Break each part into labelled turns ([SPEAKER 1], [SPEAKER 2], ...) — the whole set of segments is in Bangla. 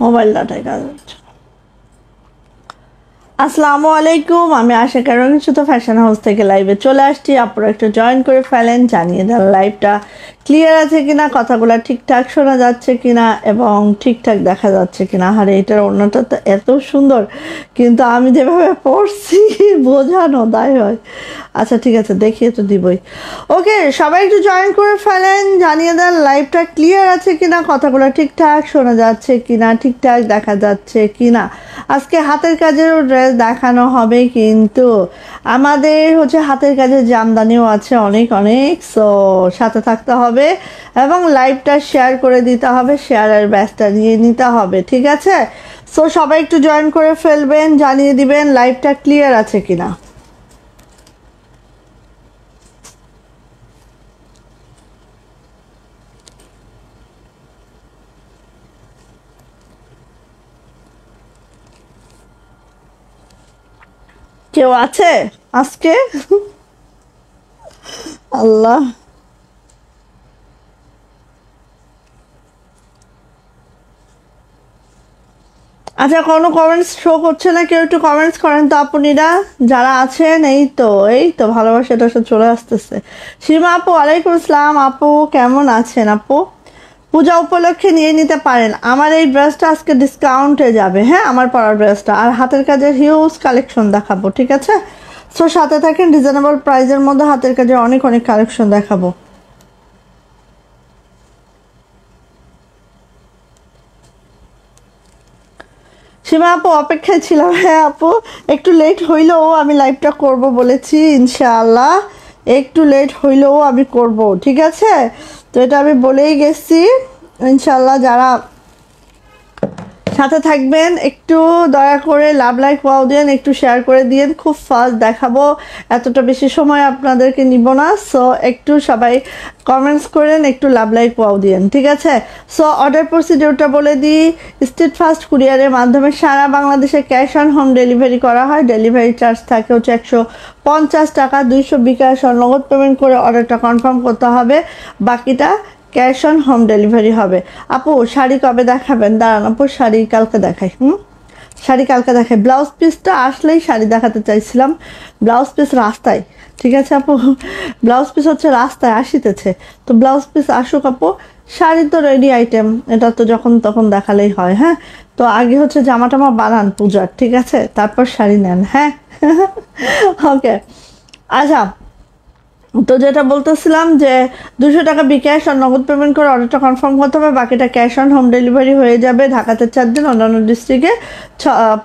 [SPEAKER 1] মোবাইল ডাটায় কাজ হচ্ছে। আসসালামু আলাইকুম, আমি আশা করি শুধু ফ্যাশন হাউস থেকে লাইভে চলে আসছি। আপনারা একটু জয়েন করে ফেলেন, জানিয়ে দেন লাইভটা ক্লিয়ার আছে কিনা, কথাগুলো ঠিকঠাক শোনা যাচ্ছে কিনা এবং ঠিকঠাক দেখা যাচ্ছে কিনা। আরে এটার ওড়নাটা তো এত সুন্দর, কিন্তু আমি যেভাবে পড়ছি বোঝানো দায় হয়। আচ্ছা ঠিক আছে, দেখিয়ে তো দিবই। ওকে, সবাই একটু জয়েন করে ফেলেন, জানিয়ে দেন লাইভটা ক্লিয়ার আছে কিনা, কথাগুলো ঠিকঠাক শোনা যাচ্ছে কিনা, ঠিকঠাক দেখা যাচ্ছে কিনা। আজকে হাতের কাজেরও ড্রেস দেখানো হবে, কিন্তু আমাদের হচ্ছে হাতের কাজের জামদানিও আছে অনেক অনেক। সো সাথে থাকতে হবে এবং লাইভটা শেয়ার করে দিতে হবে, শেয়ারের ব্যাচটা নিয়ে নিতে হবে, ঠিক আছে? সো সবাই একটু জয়েন করে ফেলবেন, জানিয়ে দিবেন লাইভটা ক্লিয়ার আছে কিনা। কেউ আছে আজকে? আল্লাহ, আচ্ছা কোনো কমেন্টস শো করছে না, কেউ একটু কমেন্টস করেন তো আপুনিরা যারা আছেন। এই তো ভালোবাসাটা সব চলে আসতেছে। সীমা আপু, ওয়ালাইকুম আসসালাম আপু, কেমন আছেন আপু? পূজা উপলক্ষে নিয়ে নিতে পারেন। আমার এই ড্রেসটা আজকে ডিসকাউন্টে যাবে, হ্যাঁ আমার পরার ড্রেসটা, আর হাতের কাজের হিউজ কালেকশন দেখাবো, ঠিক আছে? সো সাথে থাকেন, রিজনেবল প্রাইসের মধ্যে হাতের কাজের অনেক অনেক কালেকশন দেখাবো। সীমা আপু অপেক্ষায় ছিলাম। হ্যাঁ আপু, একটু লেট হইলেও আমি লাইভটা করব বলেছি, ইনশাআল্লাহ একটু লেট হইলেও আমি করব, ঠিক আছে? তো এটা আমি বলেই গেছি। ইনশাআল্লাহ যারা সাথে থাকবেন একটু দয়া করে লাভ লাইক ওয়াও দেন, একটু শেয়ার করে দিন। খুব ফাস্ট দেখাবো, এতটা বেশি সময় আপনাদেরকে নিব না। সো একটু সবাই কমেন্টস করেন, একটু লাভ লাইক ওয়াও দিন, ঠিক আছে? সো অর্ডার প্রসিডিউরটা বলে দিই। স্ট্রিট ফাস্ট কুরিয়ারের মাধ্যমে সারা বাংলাদেশে ক্যাশ অন হোম ডেলিভারি করা হয়। ডেলিভারি চার্জ থাকে হচ্ছে 150 টাকা। 200 বিকাশ নগদ পেমেন্ট করে অর্ডারটা কনফার্ম করতে হবে, বাকিটা ক্যাশ অন হোম ডেলিভারি হবে। আপু শাড়ি কবে দেখাবেন? দাঁড়ান আপু, শাড়ি কালকে দেখাই। শাড়ি কালকে দেখাই। ব্লাউজ পিসটা আসলেই শাড়ি দেখাতে চাইছিলাম, ব্লাউজ পিস রাস্তায়, ঠিক আছে আপু? ব্লাউজ পিস হচ্ছে রাস্তায় আসিতেছে, তো ব্লাউজ পিস আসুক আপু। শাড়ি তো রেডি আইটেম, এটা তো যখন তখন দেখালেই হয়। হ্যাঁ, তো আগে হচ্ছে জামা টামা বানান পূজার, ঠিক আছে? তারপর শাড়ি নেন, হ্যাঁ। ওকে, আচ্ছা, তো যেটা বলতেছিলাম যে 200 টাকা বিকাশ আর নগদ পেমেন্ট করে অর্ডারটা কনফার্ম করতে হবে, বাকিটা ক্যাশ অন হোম ডেলিভারি হয়ে যাবে। ঢাকাতে 4 দিন, অন্যান্য ডিস্ট্রিক্টে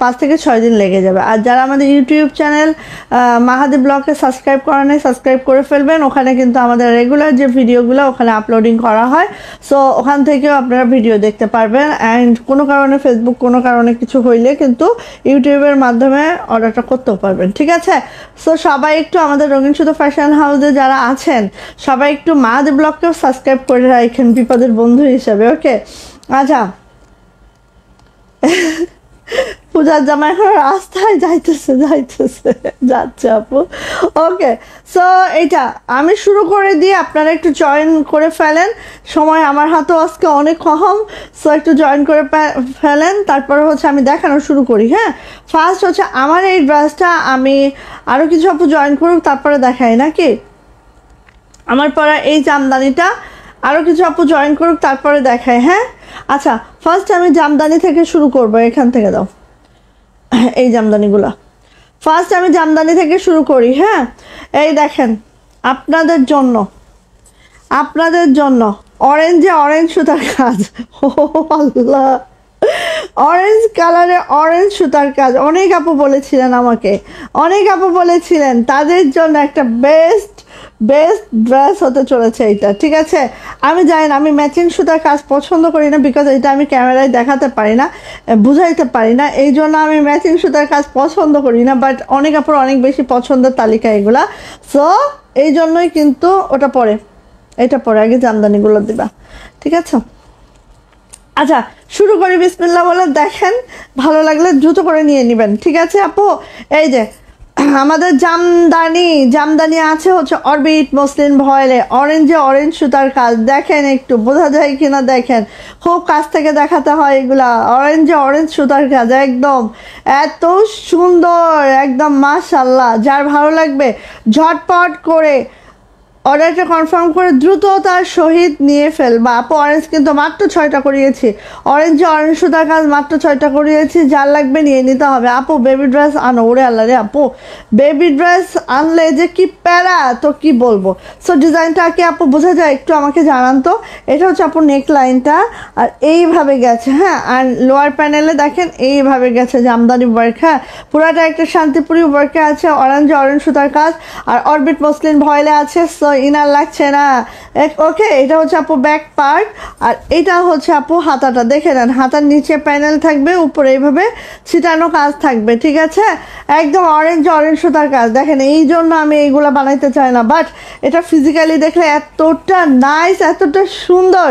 [SPEAKER 1] 5 থেকে 6 দিন লেগে যাবে। আর যারা আমাদের ইউটিউব চ্যানেল মাহাদি ব্লগকে সাবস্ক্রাইব করা নেই, সাবস্ক্রাইব করে ফেলবেন। ওখানে কিন্তু আমাদের রেগুলার যে ভিডিওগুলো ওখানে আপলোডিং করা হয়, সো ওখান থেকেও আপনারা ভিডিও দেখতে পারবেন। অ্যান্ড কোনো কারণে ফেসবুক কোনো কারণে কিছু হইলে কিন্তু ইউটিউবের মাধ্যমে অর্ডারটা করতেও পারবেন, ঠিক আছে? সো সবাই একটু আমাদের রঙিন শুধু ফ্যাশন হাউসে যারা আছেন সবাই একটু মাহাদি ব্লগকেও সাবস্ক্রাইব করে রাখেন বিপদের বন্ধু হিসাবে, ওকে? আচ্ছা, পূজার জামা এখন রাস্তায় যাচ্ছে আপু। ওকে, সো এইটা আমি শুরু করে দিয়ে আপনারা একটু জয়েন করে ফেলেন। সময় আমার হাতেও আজকে অনেক কম, সো একটু জয়েন করে ফেলেন। তারপরে হচ্ছে আমি দেখানো শুরু করি। হ্যাঁ, ফার্স্ট হচ্ছে আমার এই ড্রেসটা, আমি আরও কিছু আপু জয়েন করুক তারপরে দেখাই নাকি। আমার পরা এই জামদানিটা আরও কিছু আপু জয়েন করুক তারপরে দেখায়। হ্যাঁ, আচ্ছা, ফার্স্ট আমি জামদানি থেকে শুরু করব। এখান থেকে দাও এই জামদানিগুলো। ফার্স্ট আমি জামদানি থেকে শুরু করি। হ্যাঁ, এই দেখেন আপনাদের জন্য অরেঞ্জে অরেঞ্জ সুতার কাজ। ও আল্লাহ, অরেঞ্জ কালারে অরেঞ্জ সুতার কাজ। অনেক আপু বলেছিলেন তাদের জন্য একটা বেস্ট ড্রেস হতে চলেছে এইটা। ঠিক আছে, আমি জানি না, আমি ম্যাচিং সুতার কাজ পছন্দ করি না, বিকজ এটা আমি ক্যামেরায় দেখাতে পারি না, বুঝাইতে পারি না, এই জন্য আমি ম্যাচিং সুতার কাজ পছন্দ করি না। বাট অনেক আপুর অনেক বেশি পছন্দের তালিকা এগুলা, সো এই জন্যই কিন্তু ওটা পরে, এটা পরে আগে জামদানিগুলো দিবা। ঠিক আছে, আচ্ছা শুরু করি বিসমিল্লাহ বলে। দেখেন ভালো লাগলে দ্রুত করে নিয়ে নেবেন। ঠিক আছে আপু, এই যে আমাদের জামদানি আছে হচ্ছে অরবিট মসলিন ভয়েলে, অরেঞ্জে অরেঞ্জ সুতার কাজ। দেখেন একটু বোঝা যায় কিনা, দেখেন খুব কাছ থেকে দেখাতে হয় এগুলা। অরেঞ্জে অরেঞ্জ সুতার কাজ একদম এত সুন্দর, একদম মাশাআল্লাহ। যার ভালো লাগবে ঝটপট করে অর্ডারটা কনফার্ম করে দ্রুততার সহিত নিয়ে ফেলবা আপু। অরেঞ্জ কিন্তু মাত্র 6টা করিয়েছি, অরেঞ্জে অরেঞ্জ সুতার কাজ মাত্র 6টা করিয়েছি। যার লাগবে নিয়ে নিতে হবে আপু। বেবি ড্রেস আনো, ওরে আল্লাহ রে আপু, বেবি ড্রেস আনলে যে কি প্যারা, তো কি বলবো। সো ডিজাইনটা কি আপু বোঝা যায়? একটু আমাকে জানান তো। এটা হচ্ছে আপু নেক লাইনটা, আর এইভাবে গেছে। হ্যাঁ, আর লোয়ার প্যানেলে দেখেন এইভাবে গেছে জামদানি ওয়ার্ক। হ্যাঁ, পুরাটা একটা শান্তিপুরি ওয়ার্কে আছে, অরেঞ্জে অরেঞ্জ সুতার কাজ, আর অরবিট মসলিন ভয়েলে আছে। সো ইনার লাগছে না। ওকে, এটা হচ্ছে আপু ব্যাক পার্ট, আর এটা হচ্ছে আপু হাতাটা। দেখে নেন, হাতার নিচে প্যানেল থাকবে, উপরে এইভাবে ছিটানো কাজ থাকবে। ঠিক আছে, একদম অরেঞ্জ সুতার কাজ। দেখেন এই জন্য আমি এইগুলো বানাইতে চাই না, বাট এটা ফিজিক্যালি দেখলে এতটা নাইস, এতটা সুন্দর,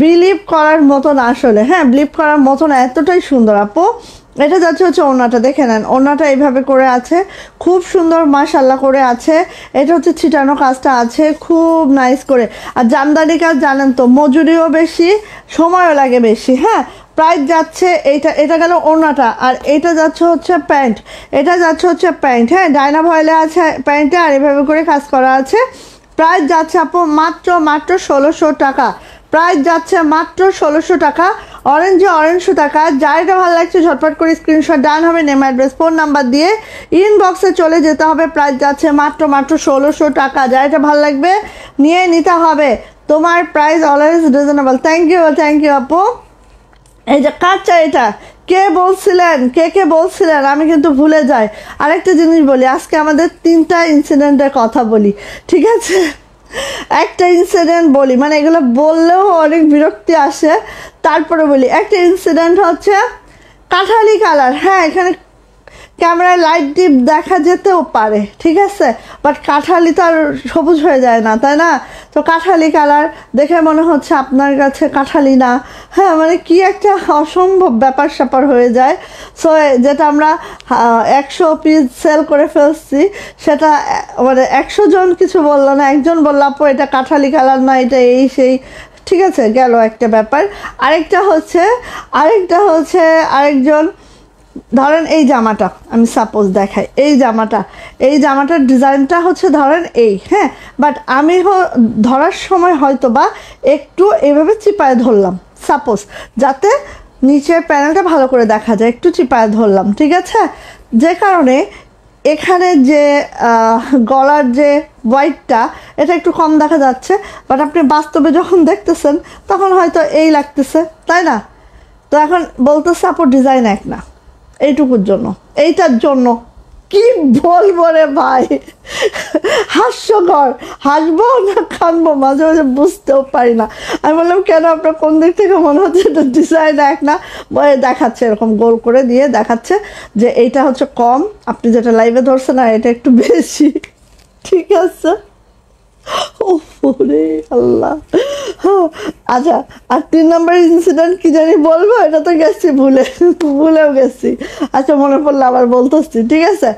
[SPEAKER 1] বিলিভ করার মতন আসলে। হ্যাঁ, বিলিভ করার মতন, এতটাই সুন্দর আপু। এটা যাচ্ছে হচ্ছে ওড়নাটা, দেখে নেন ওড়নাটা এইভাবে করে আছে, খুব সুন্দর মাশাআল্লাহ করে আছে। এটা হচ্ছে ছিটানো কাজটা আছে খুব নাইস করে। আর জামদানি কাজ জানেন তো, মজুরিও বেশি, সময়ও লাগে বেশি। হ্যাঁ, প্রাইস যাচ্ছে এটা গেল ওড়নাটা, আর এটা যাচ্ছে হচ্ছে প্যান্ট, হ্যাঁ, ডায়না ভয়েলে আছে প্যান্টে, আর এভাবে করে কাজ করা আছে। প্রাইস যাচ্ছে আপু মাত্র 1600 টাকা। প্রাইস যাচ্ছে মাত্র 1600 টাকা। অরেঞ্জে অরেঞ্জ সুতা কাজ। যার এটা ভালো লাগছে ঝটপট করে স্ক্রিনশট ডান হবে, নেম অ্যাড্রেস ফোন নাম্বার দিয়ে ইনবক্সে চলে যেতে হবে। প্রাইস যাচ্ছে মাত্র 1600 টাকা। যার এটা ভালো লাগবে নিয়ে নিতে হবে। তোমার price always reasonable. Thank you আপু। এই যে কাজটা, এটা কে বলছিলেন, আমি কিন্তু ভুলে যাই। আরেকটা জিনিস বলি, আজকে আমাদের 3টা ইনসিডেন্টের কথা বলি। ঠিক আছে, একটা ইনসিডেন্ট বলি, মানে এগুলো বললেও অনেক বিরক্তি আসে, তারপরে বলি। একটা ইনসিডেন্ট হচ্ছে কাঠালি কালার। হ্যাঁ, এখানে ক্যামেরায় লাইট ডিপ দেখা যেতেও পারে, ঠিক আছে, বাট কাঠালি তো আর সবুজ হয়ে যায় না, তাই না? তো কাঠালি কালার দেখে মনে হচ্ছে আপনার কাছে কাঠালি না। হ্যাঁ, মানে কি একটা অসম্ভব ব্যাপার স্যাপার হয়ে যায়। সো যেটা আমরা 100 পিস সেল করে ফেলছি, সেটা মানে 100 জন কিছু বললো না, একজন বললো আপু এটা কাঠালি কালার না, এটা এই সেই। ঠিক আছে, গেল একটা ব্যাপার। আরেকটা হচ্ছে আরেকজন, ধরেন এই জামাটা আমি সাপোজ দেখাই, এই জামাটার ডিজাইনটা হচ্ছে ধরেন এই, হ্যাঁ, বাট আমি ধরার সময় হয়তো বা একটু এইভাবে চিপায় ধরলাম সাপোজ, যাতে নিচের প্যানেলটা ভালো করে দেখা যায়, একটু চিপায় ধরলাম। ঠিক আছে, যে কারণে এখানে যে গলার যে হোয়াইটটা, এটা একটু কম দেখা যাচ্ছে, বাট আপনি বাস্তবে যখন দেখতেছেন তখন হয়তো এই লাগতেছে, তাই না? তো এখন বলতেছে আপু ডিজাইন এক না, এইটুকুর জন্য, এইটার জন্য কি বলবো রে ভাই, হাস্যকর, হাসবো না কানবো মাঝে মাঝে বুঝতেও পারি না। আমি বললাম কেন, আপনার কোন দিক থেকে মনে হচ্ছে এটা ডিজাইন এক না? দেখাচ্ছে এরকম গোল করে দিয়ে দেখাচ্ছে যে এইটা হচ্ছে কম, আপনি যেটা লাইভে ধরছেন আর এটা একটু বেশি। ঠিক আছে, ওরে আল্লাহ। আচ্ছা, আর 3 নম্বর ইনসিডেন্ট কি জানি বলবো, এটা তো গেছি ভুলেও গেছি। আচ্ছা, মনে পড়লে আবার বলতেছি, ঠিক আছে।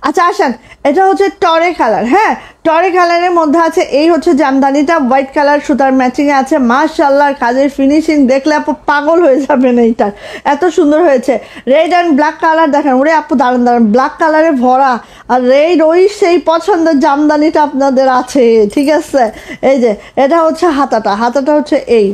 [SPEAKER 1] আচ্ছা আসেন, এটা হচ্ছে টরে কালার। হ্যাঁ, টরে কালারের মধ্যে আছে এই হচ্ছে জামদানিটা, হোয়াইট কালার সুতার ম্যাচিংয়ে আছে। মাশাআল্লাহ, কাজের ফিনিশিং দেখলে আপু পাগল হয়ে যাবেন, এইটার এত সুন্দর হয়েছে। রেড অ্যান্ড ব্ল্যাক কালার দেখেন, ওরে আপু দাঁড়ান দাঁড়ান, ব্ল্যাক কালারে ভরা, আর রেড ওই সেই পছন্দের জামদানিটা আপনাদের আছে, ঠিক আছে। এই যে এটা হচ্ছে হাতাটা হচ্ছে এই,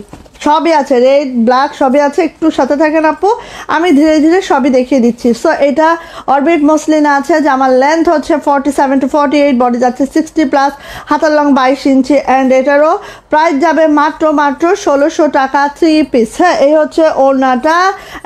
[SPEAKER 1] সবই আছে, রেড ব্ল্যাক সবই আছে। একটু সাথে থাকেন আপু, আমি ধীরে ধীরে সবই দেখিয়ে দিচ্ছি। সো এটা অরবিট মসলিন আছে, জামার লেন্থ হচ্ছে 47 to 48, বডি যাচ্ছে 60+, হাতার লং 22 ইঞ্চি, অ্যান্ড এটারও প্রাইস যাবে মাত্র 1600 টাকা 3 পিস। হ্যাঁ, এই হচ্ছে ওড়নাটা।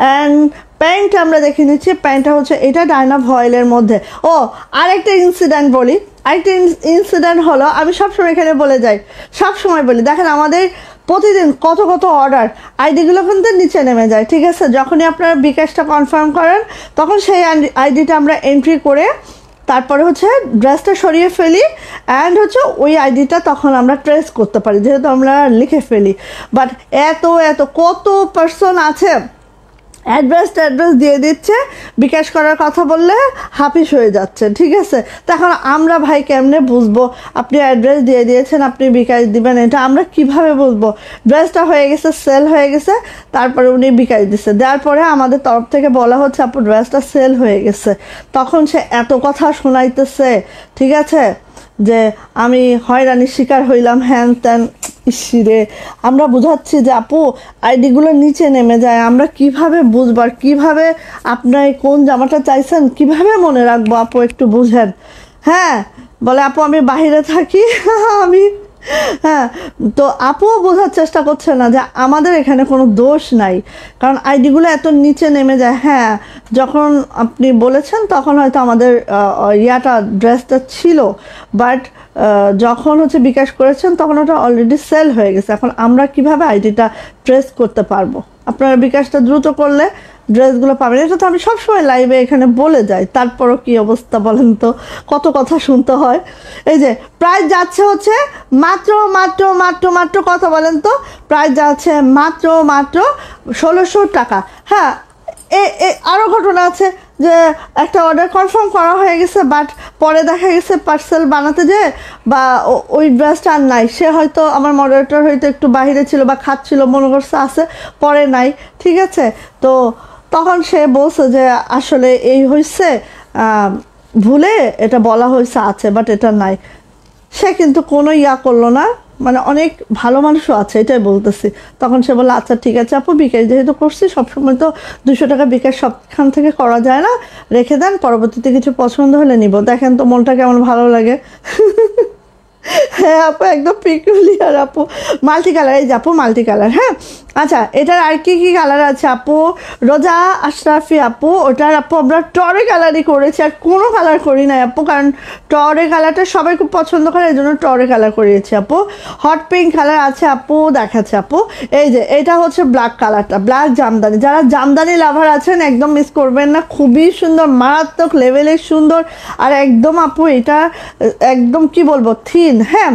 [SPEAKER 1] অ্যান্ড প্যান্ট আমরা দেখে নিচ্ছি, প্যান্টটা হচ্ছে এটা ডায়না ভয়েলের মধ্যে। ও আরেকটা ইনসিডেন্ট বলি, আরেকটা ইনসিডেন্ট হলো, আমি সবসময় এখানে বলে যাই, সবসময় বলি, দেখেন আমাদের প্রতিদিন কত অর্ডার, আইডিগুলো কিন্তু নিচে নেমে যায়, ঠিক আছে। যখনই আপনারা বিকাশটা কনফার্ম করেন, তখন সেই আইডিটা আমরা এন্ট্রি করে তারপরে হচ্ছে ড্রেসটা সরিয়ে ফেলি, অ্যান্ড হচ্ছে ওই আইডিটা তখন আমরা ট্রেস করতে পারি, যেহেতু আমরা লিখে ফেলি। বাট এত কত পার্সন আছে অ্যাড্রেস দিয়ে দিচ্ছে, বিকাশ করার কথা বললে হাফিস হয়ে যাচ্ছে, ঠিক আছে। তখন আমরা ভাই কেমনে বুঝবো আপনি অ্যাড্রেস দিয়ে দিয়েছেন, আপনি বিকাশ দিবেন, এটা আমরা কিভাবে বুঝবো? ড্রেসটা হয়ে গেছে, সেল হয়ে গেছে, তারপরে উনি বিকাশ দিচ্ছে, দেওয়ার পরে আমাদের তরফ থেকে বলা হচ্ছে আপু ড্রেসটা সেল হয়ে গেছে। তখন সে এত কথা শোনাইতেছে, ঠিক আছে, যে আমি হয়রানির শিকার হইলাম, হ্যান ত্যান। ইসিরে, আমরা বুঝাচ্ছি যে আপু আইডিগুলো নিচে নেমে যায়, আমরা কিভাবে বুঝবার, কিভাবে আপনার কোন জামাটা চাইছেন কিভাবে মনে রাখবো আপু, একটু বুঝেন। হ্যাঁ, বলে আপু আমি বাহিরে থাকি, আমি হ্যাঁ, তো আপুও বোঝার চেষ্টা করছে না যে আমাদের এখানে কোনো দোষ নাই, কারণ আইডিগুলো এত নিচে নেমে যায়। হ্যাঁ, যখন আপনি বলেছেন তখন হয়তো আমাদের ড্রেসটা ছিল, বাট যখন হচ্ছে বিকাশ করেছেন তখন ওটা অলরেডি সেল হয়ে গেছে। এখন আমরা কিভাবে আইডিটা ট্রেস করতে পারবো? আপনারা বিকাশটা দ্রুত করলে ড্রেসগুলো পাবেন, এটা তো আমি সবসময় লাইভে এখানে বলে যাই, তারপরও কি অবস্থা বলেন তো, কত কথা শুনতে হয়। এই যে প্রাইস যাচ্ছে হচ্ছে মাত্র কথা বলেন তো, প্রাইস যাচ্ছে মাত্র 1600 টাকা। হ্যাঁ, আরও ঘটনা আছে যে একটা অর্ডার কনফার্ম করা হয়ে গেছে, বাট পরে দেখা গেছে পার্সেল বানাতে যে বা ওই ড্রেসটা আর নাই, সে হয়তো আমার মডারেটর হয়তো একটু বাইরে ছিল বা খাচ্ছিল, মনে করছে আছে, পরে নাই, ঠিক আছে। তো তখন সে বলছে যে আসলে এই হয়েছে, ভুলে এটা বলা হয়েছে আছে, বাট এটা নাই। সে কিন্তু কোনো করলো না, মানে অনেক ভালো মানুষও আছে, এটাই বলতেছি। তখন সে বললো আচ্ছা ঠিক আছে আপু, বিকাশ যেহেতু করছি, সবসময় তো 200 টাকা বিকাশ সবখান থেকে করা যায় না, রেখে দেন, পরবর্তীতে কিছু পছন্দ হলে নিব। দেখেন তো মনটা কেমন ভালো লাগে। হ্যাঁ আপু, একদম পিকুলিয়ার আপু, মাল্টি কালার, এই যে আপু মাল্টি কালার। হ্যাঁ, আচ্ছা এটার আর কি কালার আছে আপু? রোজা আশরাফি আপু, ওটার আপু আমরা টরে কালারই করেছি, আর কোনো কালার করি নাই আপু, কারণ টরে কালারটা সবাই খুব পছন্দ করে, এই জন্য টরে কালার করিয়েছি আপু। হট পিঙ্ক কালার আছে আপু, দেখাচ্ছে আপু, এই যে এটা হচ্ছে ব্ল্যাক কালারটা, ব্ল্যাক জামদানি। যারা জামদানি লাভার আছেন একদম মিস করবেন না, খুবই সুন্দর, মারাত্মক লেভেলের সুন্দর, আর একদম আপু এটা একদম কি বলবো থিন। হ্যাঁ,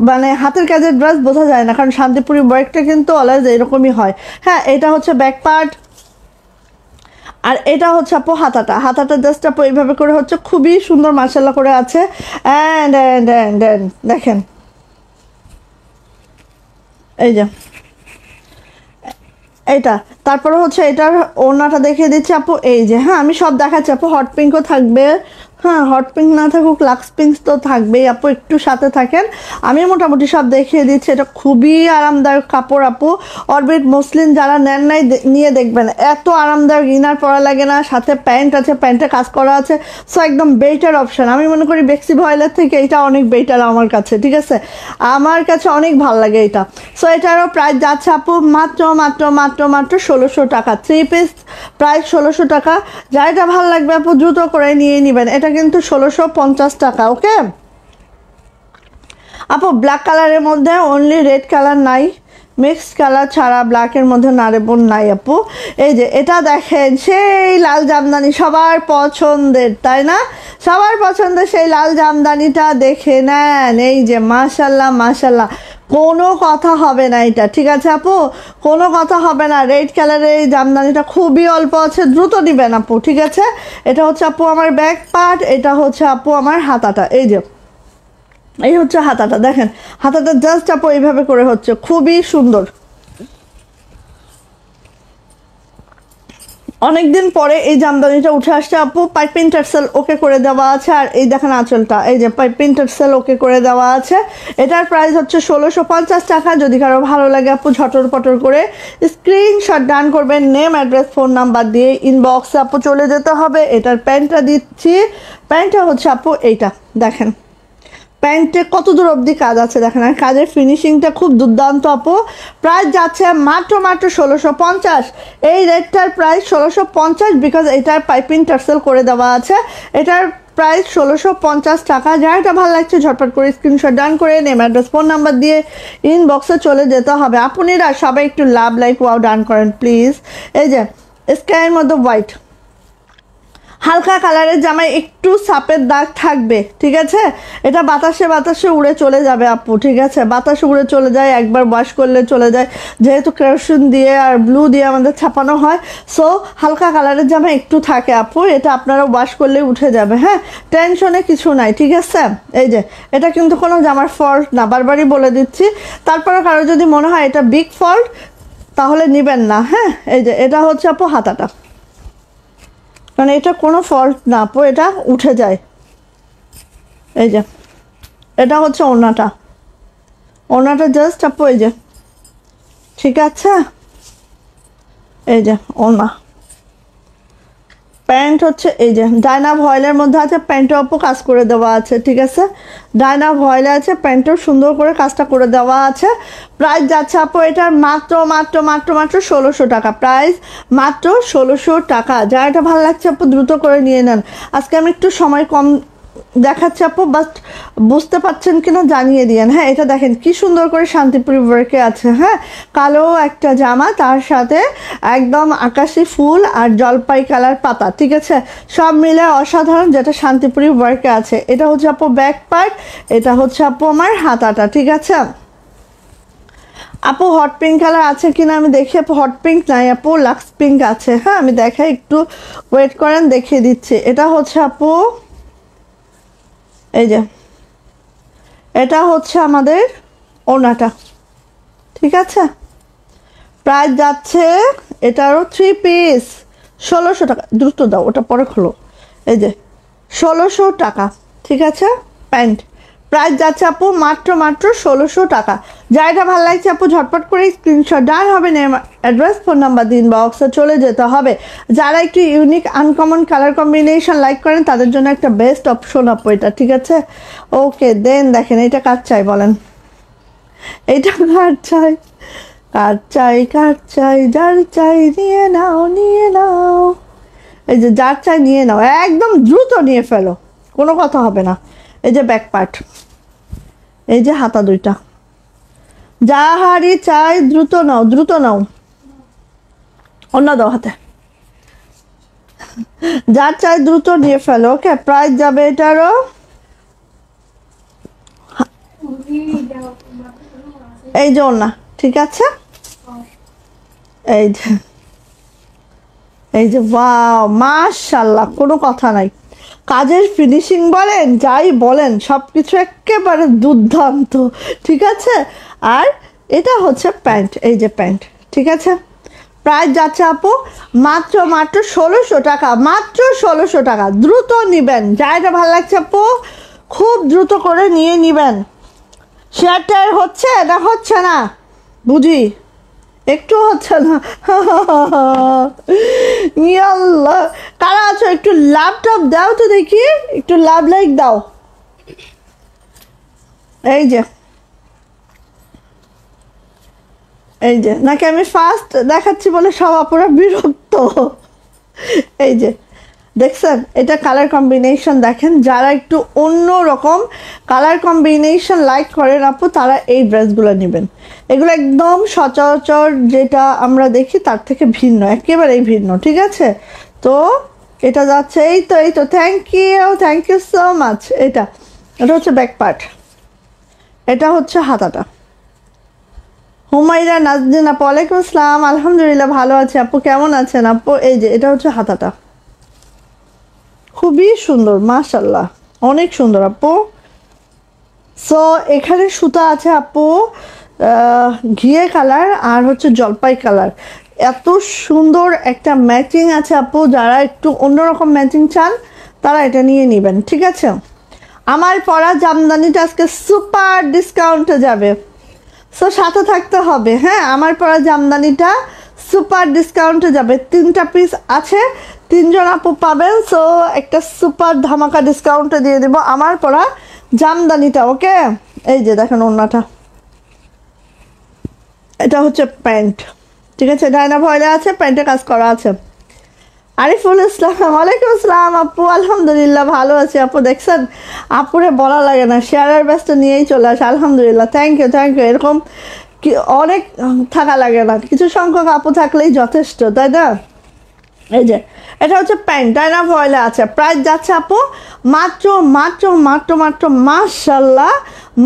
[SPEAKER 1] মানে হাতের কাজের ড্রেস বোঝা যায় না, কারণ শান্তিপুরি ওয়ার্কটা কিন্তু অলওয়েজ এরকমই হয়। হ্যাঁ, এটা হচ্ছে ব্যাক পার্ট, আর এটা হচ্ছে আপু হাতাটা জাস্ট আপু এইভাবে করে হচ্ছে, খুবই সুন্দর মাশাআল্লাহ করে আছে। অ্যান্ড দেখেন এই যে এইটা, তারপরে হচ্ছে এটার ওড়নাটা দেখিয়ে দিচ্ছি আপু, এই যে। হ্যাঁ, আমি সব দেখাচ্ছি আপু, হট পিঙ্কও থাকবে, হ্যাঁ হট পিঙ্ক না থাকুক লাক্স পিঙ্ক তো থাকবেই আপু, একটু সাথে থাকেন, আমি মোটামুটি সব দেখিয়ে দিচ্ছি। এটা খুবই আরামদায়ক কাপড় আপু, অরবিট মসলিন যারা নেন নাই নিয়ে দেখবেন, এত আরামদায়ক, ইনার পরা লাগে না, সাথে প্যান্ট আছে, প্যান্টে কাজ করা আছে, সো একদম বেটার অপশান। আমি মনে করি বেক্সি ভয়েলের থেকে এটা অনেক বেটার আমার কাছে, ঠিক আছে, আমার কাছে অনেক ভালো লাগে এটা। সো এটারও প্রাইস যাচ্ছে আপু মাত্র 1600 টাকা, 3 পিস প্রাইস 1600 টাকা। যা এটা ভালো লাগবে আপু দ্রুত করে নিয়ে নেবেন, এটা কিন্তু 1650 টাকা। ওকে আপু, ব্ল্যাক কালারের মধ্যে অনলি রেড কালার নাই, মিক্সড কালার ছাড়া ব্ল্যাকের মধ্যে নারেবন নাই আপু। এই যে এটা দেখেন, সেই লাল জামদানি সবার পছন্দের, তাই না? সবার পছন্দের সেই লাল জামদানিটা দেখে নেন। এই যে মাশাল্লাহ মাশাল্লাহ, কোনো কথা হবে না এটা, ঠিক আছে আপু, কোনো কথা হবে না। রেড কালারের এই জামদানিটা খুবই অল্প আছে, দ্রুত দিবেন আপু, ঠিক আছে। এটা হচ্ছে আপু আমার ব্যাক পার্ট, এটা হচ্ছে আপু আমার হাতাটা। এই যে এই হচ্ছে হাতাটা, দেখেন হাতাটা জাস্ট আপু এইভাবে করে হচ্ছে, খুবই সুন্দর। অনেকদিন পরে এই জামদানিটা উঠে আসছে আপু। পাইপিং টার্সেল ওকে করে দেওয়া আছে, আর এই দেখেন আঁচলটা, এই যে পাইপিং টার্সেল ওকে করে দেওয়া আছে। এটার প্রাইস হচ্ছে 1650 টাকা। যদি কারো ভালো লাগে আপু ঝটর পটর করে স্ক্রিনশট ডান করবেন, নেম অ্যাড্রেস ফোন নাম্বার দিয়ে ইনবক্সে আপু চলে যেতে হবে। এটার প্যান্টটা দিচ্ছি, প্যান্টটা হচ্ছে আপু এইটা, দেখেন প্যান্টে কত দূর অবধি কাজ আছে দেখেন, আর কাজের ফিনিশিংটা খুব দুর্দান্ত আপু। প্রাইস যাচ্ছে মাত্র 1650। এই রেটটার প্রাইস 1650 বিকজ এটার পাইপিং টার্সেল করে দেওয়া আছে। এটার প্রাইস 1650 টাকা। যার এটা ভালো লাগছে ঝটপট করে স্ক্রিনশট ডান করে নেম অ্যাড্রেস ফোন নাম্বার দিয়ে ইনবক্সে চলে যেতে হবে। আপনারা সবাই একটু লাভ লাইক ওয়াও ডান করেন প্লিজ। এই যে স্কাইয়ের মধ্যে হোয়াইট, হালকা কালারের জামায় একটু সাপের দাগ থাকবে, ঠিক আছে। এটা বাতাসে বাতাসে উড়ে চলে যাবে আপু, ঠিক আছে, বাতাসে উড়ে চলে যায়, একবার ওয়াশ করলে চলে যায়, যেহেতু কেরোসিন দিয়ে আর ব্লু দিয়ে আমাদের ছাপানো হয়। সো হালকা কালারের জামা একটু থাকে আপু, এটা আপনারা ওয়াশ করলে উঠে যাবে, হ্যাঁ, টেনশনে কিছু নাই, ঠিক আছে। এই যে এটা কিন্তু কোনো জামার ফল্ট না, বারবারই বলে দিচ্ছি। তারপরে কারো যদি মনে হয় এটা বিগ ফল্ট তাহলে নেবেন না, হ্যাঁ। এই যে এটা হচ্ছে আপু হাতাটা, মানে এটা কোনো ফল্ট না আপু, এটা উঠে যায়। এই যে এটা হচ্ছে ওড়নাটা, ওড়নাটা জাস্ট আপু এই যে, ঠিক আছে। এই যে ওড়না, প্যান্ট হচ্ছে এই যে ডায়না ভয়েলের মধ্যে আছে, প্যান্টও আপু কাজ করে দেওয়া আছে, ঠিক আছে। ডায়না ভয়েলে আছে, প্যান্টও সুন্দর করে কাজটা করে দেওয়া আছে। প্রাইস যাচ্ছে আপু এটার মাত্র মাত্র মাত্র মাত্র 1600 টাকা। প্রাইস মাত্র 1600 টাকা। যার এটা ভালো লাগছে আপু দ্রুত করে নিয়ে নেন। আজকে আমি একটু সময় কম দেখাচ্ছি আপু, বাট বুঝতে পারছেন কিনা জানিয়ে দিয়েন। হ্যাঁ, এটা দেখেন কি সুন্দর করে শান্তিপুরি ওয়ার্কে আছে, হ্যাঁ, কালো একটা জামা, তার সাথে একদম আকাশি ফুল আর জলপাই কালার পাতা, ঠিক আছে, সব মিলে অসাধারণ, যেটা শান্তিপুরি ওয়ার্কে আছে। এটা হচ্ছে আপু ব্যাক পার্ট, এটা হচ্ছে আপু আমার হাতাটা, ঠিক আছে। আপু হট পিঙ্ক কালার আছে কিনা আমি দেখি। আপু হট পিঙ্ক নাই আপু, লাক্স পিঙ্ক আছে, হ্যাঁ আমি দেখাই, একটু ওয়েট করেন, দেখিয়ে দিচ্ছি। এটা হচ্ছে আপু এই যে, এটা হচ্ছে আমাদের ওড়নাটা, ঠিক আছে। প্রাইস যাচ্ছে এটারও 3 পিস 1600 টাকা। দ্রুত দাও, ওটা পরে খোলো। এই যে 1600 টাকা, ঠিক আছে। প্যান্ট প্রাইস যাচ্ছে আপু মাত্র মাত্র 1600 টাকা। যা এটা ভালো লাগছে আপু ঝটপট করে স্ক্রিনশট ডান হবে, নেম অ্যাড্রেস ফোন নাম্বার দিন বক্সে চলে যেতে হবে। যারা একটু unique uncommon colour combination like করেন তাদের জন্য একটা বেস্ট অপশন আপু এটা, ঠিক আছে। ওকে দেন দেখেন এটা কার চাই বলেন, এটা কার চাই, কার চাই, কার চাই, যার চাই নিয়ে নাও, নিয়ে নাও। এই যে যার চাই নিয়ে নাও, একদম দ্রুত নিয়ে ফেলো, কোনো কথা হবে না। এই যে ব্যাক পার্ট, এই যে হাতা দুইটা, যা হারি চাই দ্রুত নাও, দ্রুত নাও, অন্য দাও হাতে, যার চাই দ্রুত নিয়ে ফেলো। ওকে, প্রাইস যাবে এটারও এই যে ওনা, ঠিক আছে। এই যে এই যে ওয়াও মাশাআল্লাহ, কোনো কথা নাই, কাজের ফিনিশিং বলেন যাই বলেন সব কিছু একেবারে দুর্দান্ত, ঠিক আছে। আর এটা হচ্ছে প্যান্ট, এই যে প্যান্ট, ঠিক আছে। প্রাইস যাচ্ছে আপু মাত্র মাত্র 1600 টাকা, মাত্র 1600 টাকা। দ্রুত নিবেন, যা এটা ভালো লাগছে আপু খুব দ্রুত করে নিয়ে নিবেন। শেয়ারটার হচ্ছে না, হচ্ছে না বুঝি, একটু হচ্ছে না। ইয়াল্লাহ, কারা আছো একটু লাভ টাভ দাও তো দেখি, একটু লাভ লাইক দাও। এই যে এই যে নাকি আমি ফার্স্ট দেখাচ্ছি বলে সব আপুরা বিরক্ত। এই যে দেখছেন, এটা কালার কম্বিনেশন দেখেন, যারা একটু অন্য রকম কালার কম্বিনেশন লাইক করেন আপু তারা এই ড্রেসগুলো নেবেন। এগুলো একদম সচরাচর যেটা আমরা দেখি তার থেকে ভিন্ন, একেবারেই ভিন্ন, ঠিক আছে। তো এটা যাচ্ছে, এই তো থ্যাংক ইউ সো মাচ। এটা হচ্ছে ব্যাক পার্ট, এটা হচ্ছে হাতাটা। হুমায়রা নাজদিন আপু, ওয়ালাইকুম আসসালাম, আলহামদুলিল্লাহ ভালো আছে আপু, কেমন আছেন আপু? এই যে এটা হচ্ছে হাতাটা, খুবই সুন্দর মাশাল্লাহ, অনেক সুন্দর আপু। সো এখানে সুতা আছে আপু ঘিয়ে কালার আর হচ্ছে জলপাই কালার, এত সুন্দর একটা ম্যাচিং আছে আপু। যারা একটু অন্যরকম ম্যাচিং চান তারা এটা নিয়ে নেবেন, ঠিক আছে? আমার পরা জামদানিটা আজকে সুপার ডিসকাউন্টে যাবে, সো সাথে থাকতে হবে। হ্যাঁ, আমার পরা জামদানিটা সুপার ডিসকাউন্টে যাবে, 3টা পিস আছে, 3জন আপু পাবেন। সো একটা সুপার ধামাকা ডিসকাউন্টে দিয়ে দেবো আমার পরা জামদানিটা, ওকে? এই যে দেখেন ওড়নাটা, এটা হচ্ছে প্যান্ট, ঠিক আছে? ডায়না ভয়েলে আছে, প্যান্টে কাজ করা আছে। আরিফুল ইসলাম, ওয়ালাইকুম আসসালাম আপু, আলহামদুলিল্লাহ ভালো আছে আপু। দেখছেন আপুরে বলা লাগে না, শেয়ারের ব্যস্ত নিয়েই চলে আসে। আলহামদুলিল্লাহ, থ্যাংক ইউ। এরকম কি অনেক থাকা লাগে না, কিছু সংখ্যক আপু থাকলেই যথেষ্ট, তাই না? এই যে এটা হচ্ছে প্যান্ট, ডায়না ভয়েলে আছে। প্রাইস যাচ্ছে আপু মাত্র মাত্র মাত্র মাত্র মাশাল্লাহ,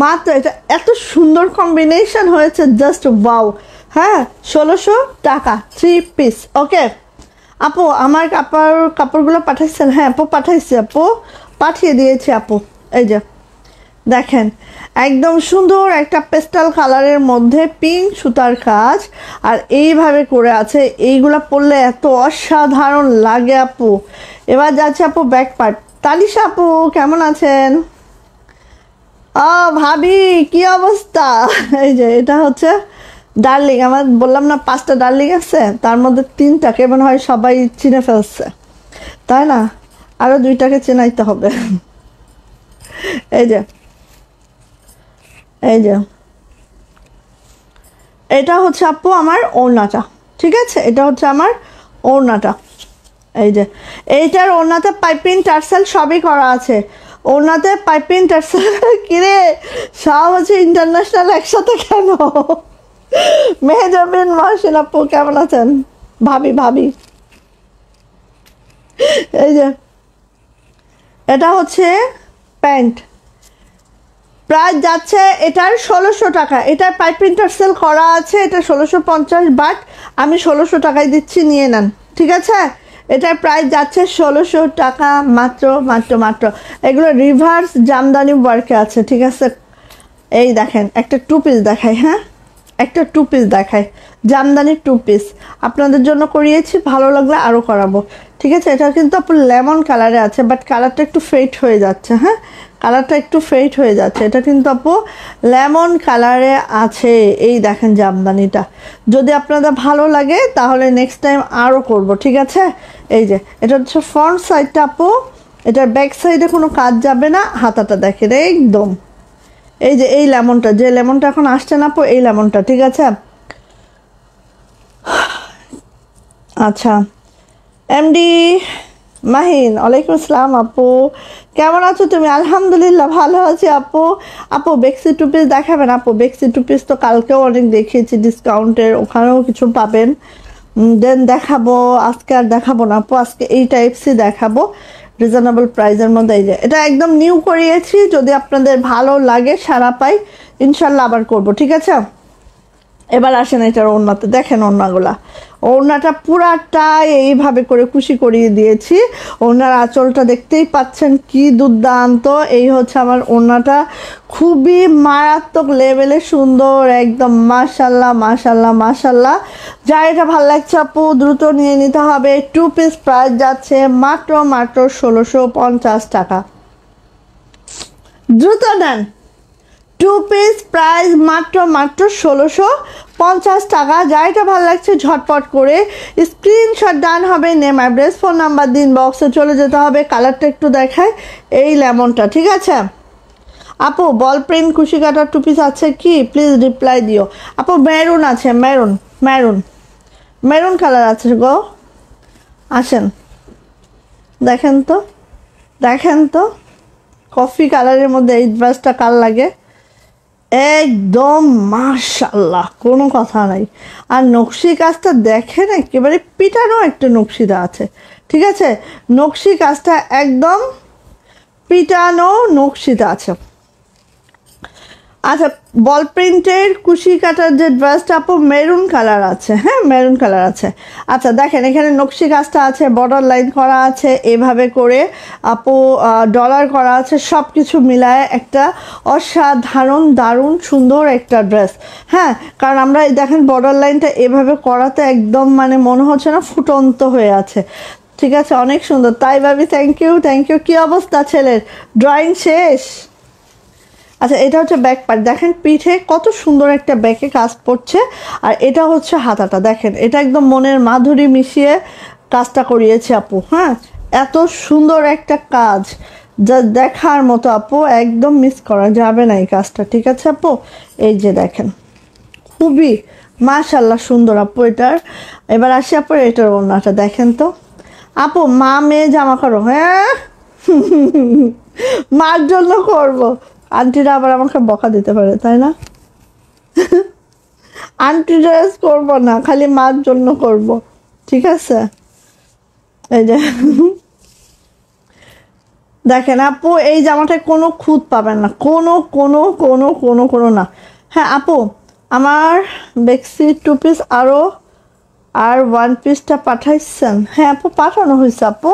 [SPEAKER 1] মাত্র। এটা এত সুন্দর কম্বিনেশন হয়েছে, জাস্ট ওয়াও। হ্যাঁ, 1600 টাকা 3 পিস, ওকে আপু? আমার কাপড়গুলো পাঠাইছেন? হ্যাঁ আপু পাঠাইছি, আপু পাঠিয়ে দিয়েছি আপু। এই যে দেখেন একদম সুন্দর একটা পেস্টাল কালারের মধ্যে পিঙ্ক সুতার কাজ, আর এইভাবে করে আছে। এইগুলা পরলে এত অসাধারণ লাগে আপু। এবার যাচ্ছে আপু ব্যাক পার্ট। তালিশা আপু কেমন আছেন? ভাবি কি অবস্থা? এই যে এটা হচ্ছে ডার্লিং, আমার বললাম না 5টা ডার্লিং আছে, তার মধ্যে 3টাকে মনে হয় সবাই চিনে ফেলছে, তাই না? আরো 2টাকে চেনাইতে হবে। এই যে এটা হচ্ছে আপু আমার ওড়নাটা, ঠিক আছে? এটা হচ্ছে আমার ওড়নাটা। এই যে এইটার ওড়নাতে পাইপিং টার্সেল সবই করা আছে, ওড়নাতে পাইপিং টার্সেল। কিরে সব হচ্ছে ইন্টারন্যাশনাল একসাথে কেন? মেহজাবিন মহসিন আপু কেমন আছেন? ভাবি এই যে এটা হচ্ছে প্যান্ট, প্রাইস যাচ্ছে এটার 1600 টাকা। এটার পাইপিং টার্সেল করা আছে, এটা 1650, বাট আমি 1600 টাকায় দিচ্ছি, নিয়ে নেন, ঠিক আছে? এটার প্রাইস যাচ্ছে 1600 টাকা মাত্র মাত্র মাত্র। এগুলো রিভার্স জামদানি ওয়ার্কে আছে, ঠিক আছে? এই দেখেন একটা 2 পিস দেখাই, হ্যাঁ একটা 2 পিস দেখাই, জামদানির 2 পিস আপনাদের জন্য করিয়েছি, ভালো লাগলে আরও করাবো, ঠিক আছে? এটা কিন্তু আপু লেমন কালারে আছে, বাট কালারটা একটু ফেড হয়ে যাচ্ছে। হ্যাঁ, কালারটা একটু ফেড হয়ে যাচ্ছে, এটা কিন্তু আপু লেমন কালারে আছে। এই দেখেন জামদানিটা, যদি আপনাদের ভালো লাগে তাহলে নেক্সট টাইম আরও করব, ঠিক আছে? এই যে এটা হচ্ছে ফ্রন্ট সাইডটা আপু, এটার ব্যাক সাইডে কোনো কাজ যাবে না। হাতাটা দেখেন একদম, এই যে এই লেমনটা, যে লেমনটা এখন আসছে না আপু, এই লেমনটা, ঠিক আছে? আচ্ছা, এমডি মাহিন, ওয়ালাইকুম আসসালাম আপু, কেমন আছো তুমি? আলহামদুলিল্লাহ ভালো আছি আপু। আপু বেক্সি 2 পিস দেখাবেন? আপু বেক্সি 2 পিস তো কালকেও অনেক দেখিয়েছি ডিসকাউন্টের, ওখানেও কিছু পাবেন। দেন দেখাবো, আজকে আর দেখাবো না আপু, আজকে এই টাইপসই দেখাবো রিজনেবল প্রাইসের মধ্যে। এই যে এটা একদম নিউ করিয়েছি, যদি আপনাদের ভালো লাগে সারা পাই ইনশাল্লাহ আবার করব, ঠিক আছে? এবার আসেন এটার ওড়নাতে, দেখেন ওড়নাগুলা, ওড়নাটা পুরাটাই এইভাবে করে খুশি করিয়ে দিয়েছি। ওড়নার আঁচলটা দেখতেই পাচ্ছেন কি দুর্দান্ত। এই হচ্ছে আমার ওড়নাটা, খুবই মারাত্মক লেভেলে সুন্দর একদম, মাশাল্লাহ মাশাল্লাহ মাশাল্লাহ। যা এটা ভালো লাগছে আপু দ্রুত নিয়ে নিতে হবে। 2 পিস প্রাইস যাচ্ছে মাত্র মাত্র 1650 টাকা, দ্রুত নেন। 2 পিস প্রাইস মাত্র মাত্র 1650 টাকা। যা এটা ভালো লাগছে ঝটপট করে স্ক্রিনশট ডান হবে, নেম অ্যাড্রেস ফোন নাম্বার দিন, বক্সে চলে যেতে হবে। কালারটা একটু দেখায়, এই লেমনটা, ঠিক আছে? আপু বল প্রিন্ট খুশি কাটার 2 পিস আছে কি? প্লিজ রিপ্লাই দিও আপু। মেরুন আছে, মেরুন কালার আছে গো, আসেন দেখেন তো কফি কালারের মধ্যে এই ড্রেসটা কার লাগে? একদম মাশাল্লাহ, কোনো কথা নাই। আর নকশি কাজটা দেখেন, একেবারে পিটানো একটা নকশিদা আছে, ঠিক আছে, নকশি কাজটা একদম পিটানো নকশিতে আছে। আচ্ছা, বল প্রিন্টের কুশি কাটার যে ড্রেসটা আপু মেরুন কালার আছে, হ্যাঁ মেরুন কালার আছে। আচ্ছা দেখেন এখানে নকশি কাজটা আছে, বর্ডার লাইন করা আছে, এভাবে করে আপু ডলার করা আছে, সব কিছু মিলায় একটা অসাধারণ দারুণ সুন্দর একটা ড্রেস। হ্যাঁ, কারণ আমরা দেখেন বর্ডার লাইনটা এভাবে করাতে একদম মানে মনে হচ্ছে না ফুটন্ত হয়ে আছে। ঠিক আছে, অনেক সুন্দর। তাই ভাবি থ্যাংক ইউ থ্যাংক ইউ। কী অবস্থা ছেলের, ড্রয়িং শেষ? আচ্ছা, এটা হচ্ছে ব্যাক পার্ট, দেখেন পিঠে কত সুন্দর একটা ব্যাকে কাজ পড়ছে। আর এটা হচ্ছে হাতাটা, দেখেন এটা একদম মনের মাধুরী মিশিয়ে কাজটা করিয়েছে আপু। হ্যাঁ, এত সুন্দর একটা কাজ যা দেখার মতো আপু, একদম মিস করা যাবে না এই কাজটা। ঠিক আছে আপু, এই যে দেখেন খুবই মাশাল্লাহ সুন্দর আপু এটার। এবার আসি আপু এটার ওড়নাটা দেখেন তো আপু, মা মেয়ে জামা করো, হ্যাঁ মার জন্য করবো, আন্টিরা আবার আমাকে বকা দিতে পারে তাই না আন্টি ড্রেস করবো না, খালি মার জন্য করব। ঠিক আছে, এই যে দেখেন আপু এই জামাটায় কোনো খুঁত পাবেন না, কোনো কোনো কোনো কোনো কোনো না। হ্যাঁ আপু, আমার বেক্সি 2 পিস আর 1 পিসটা পাঠাইছেন? হ্যাঁ আপু পাঠানো হয়েছে আপু,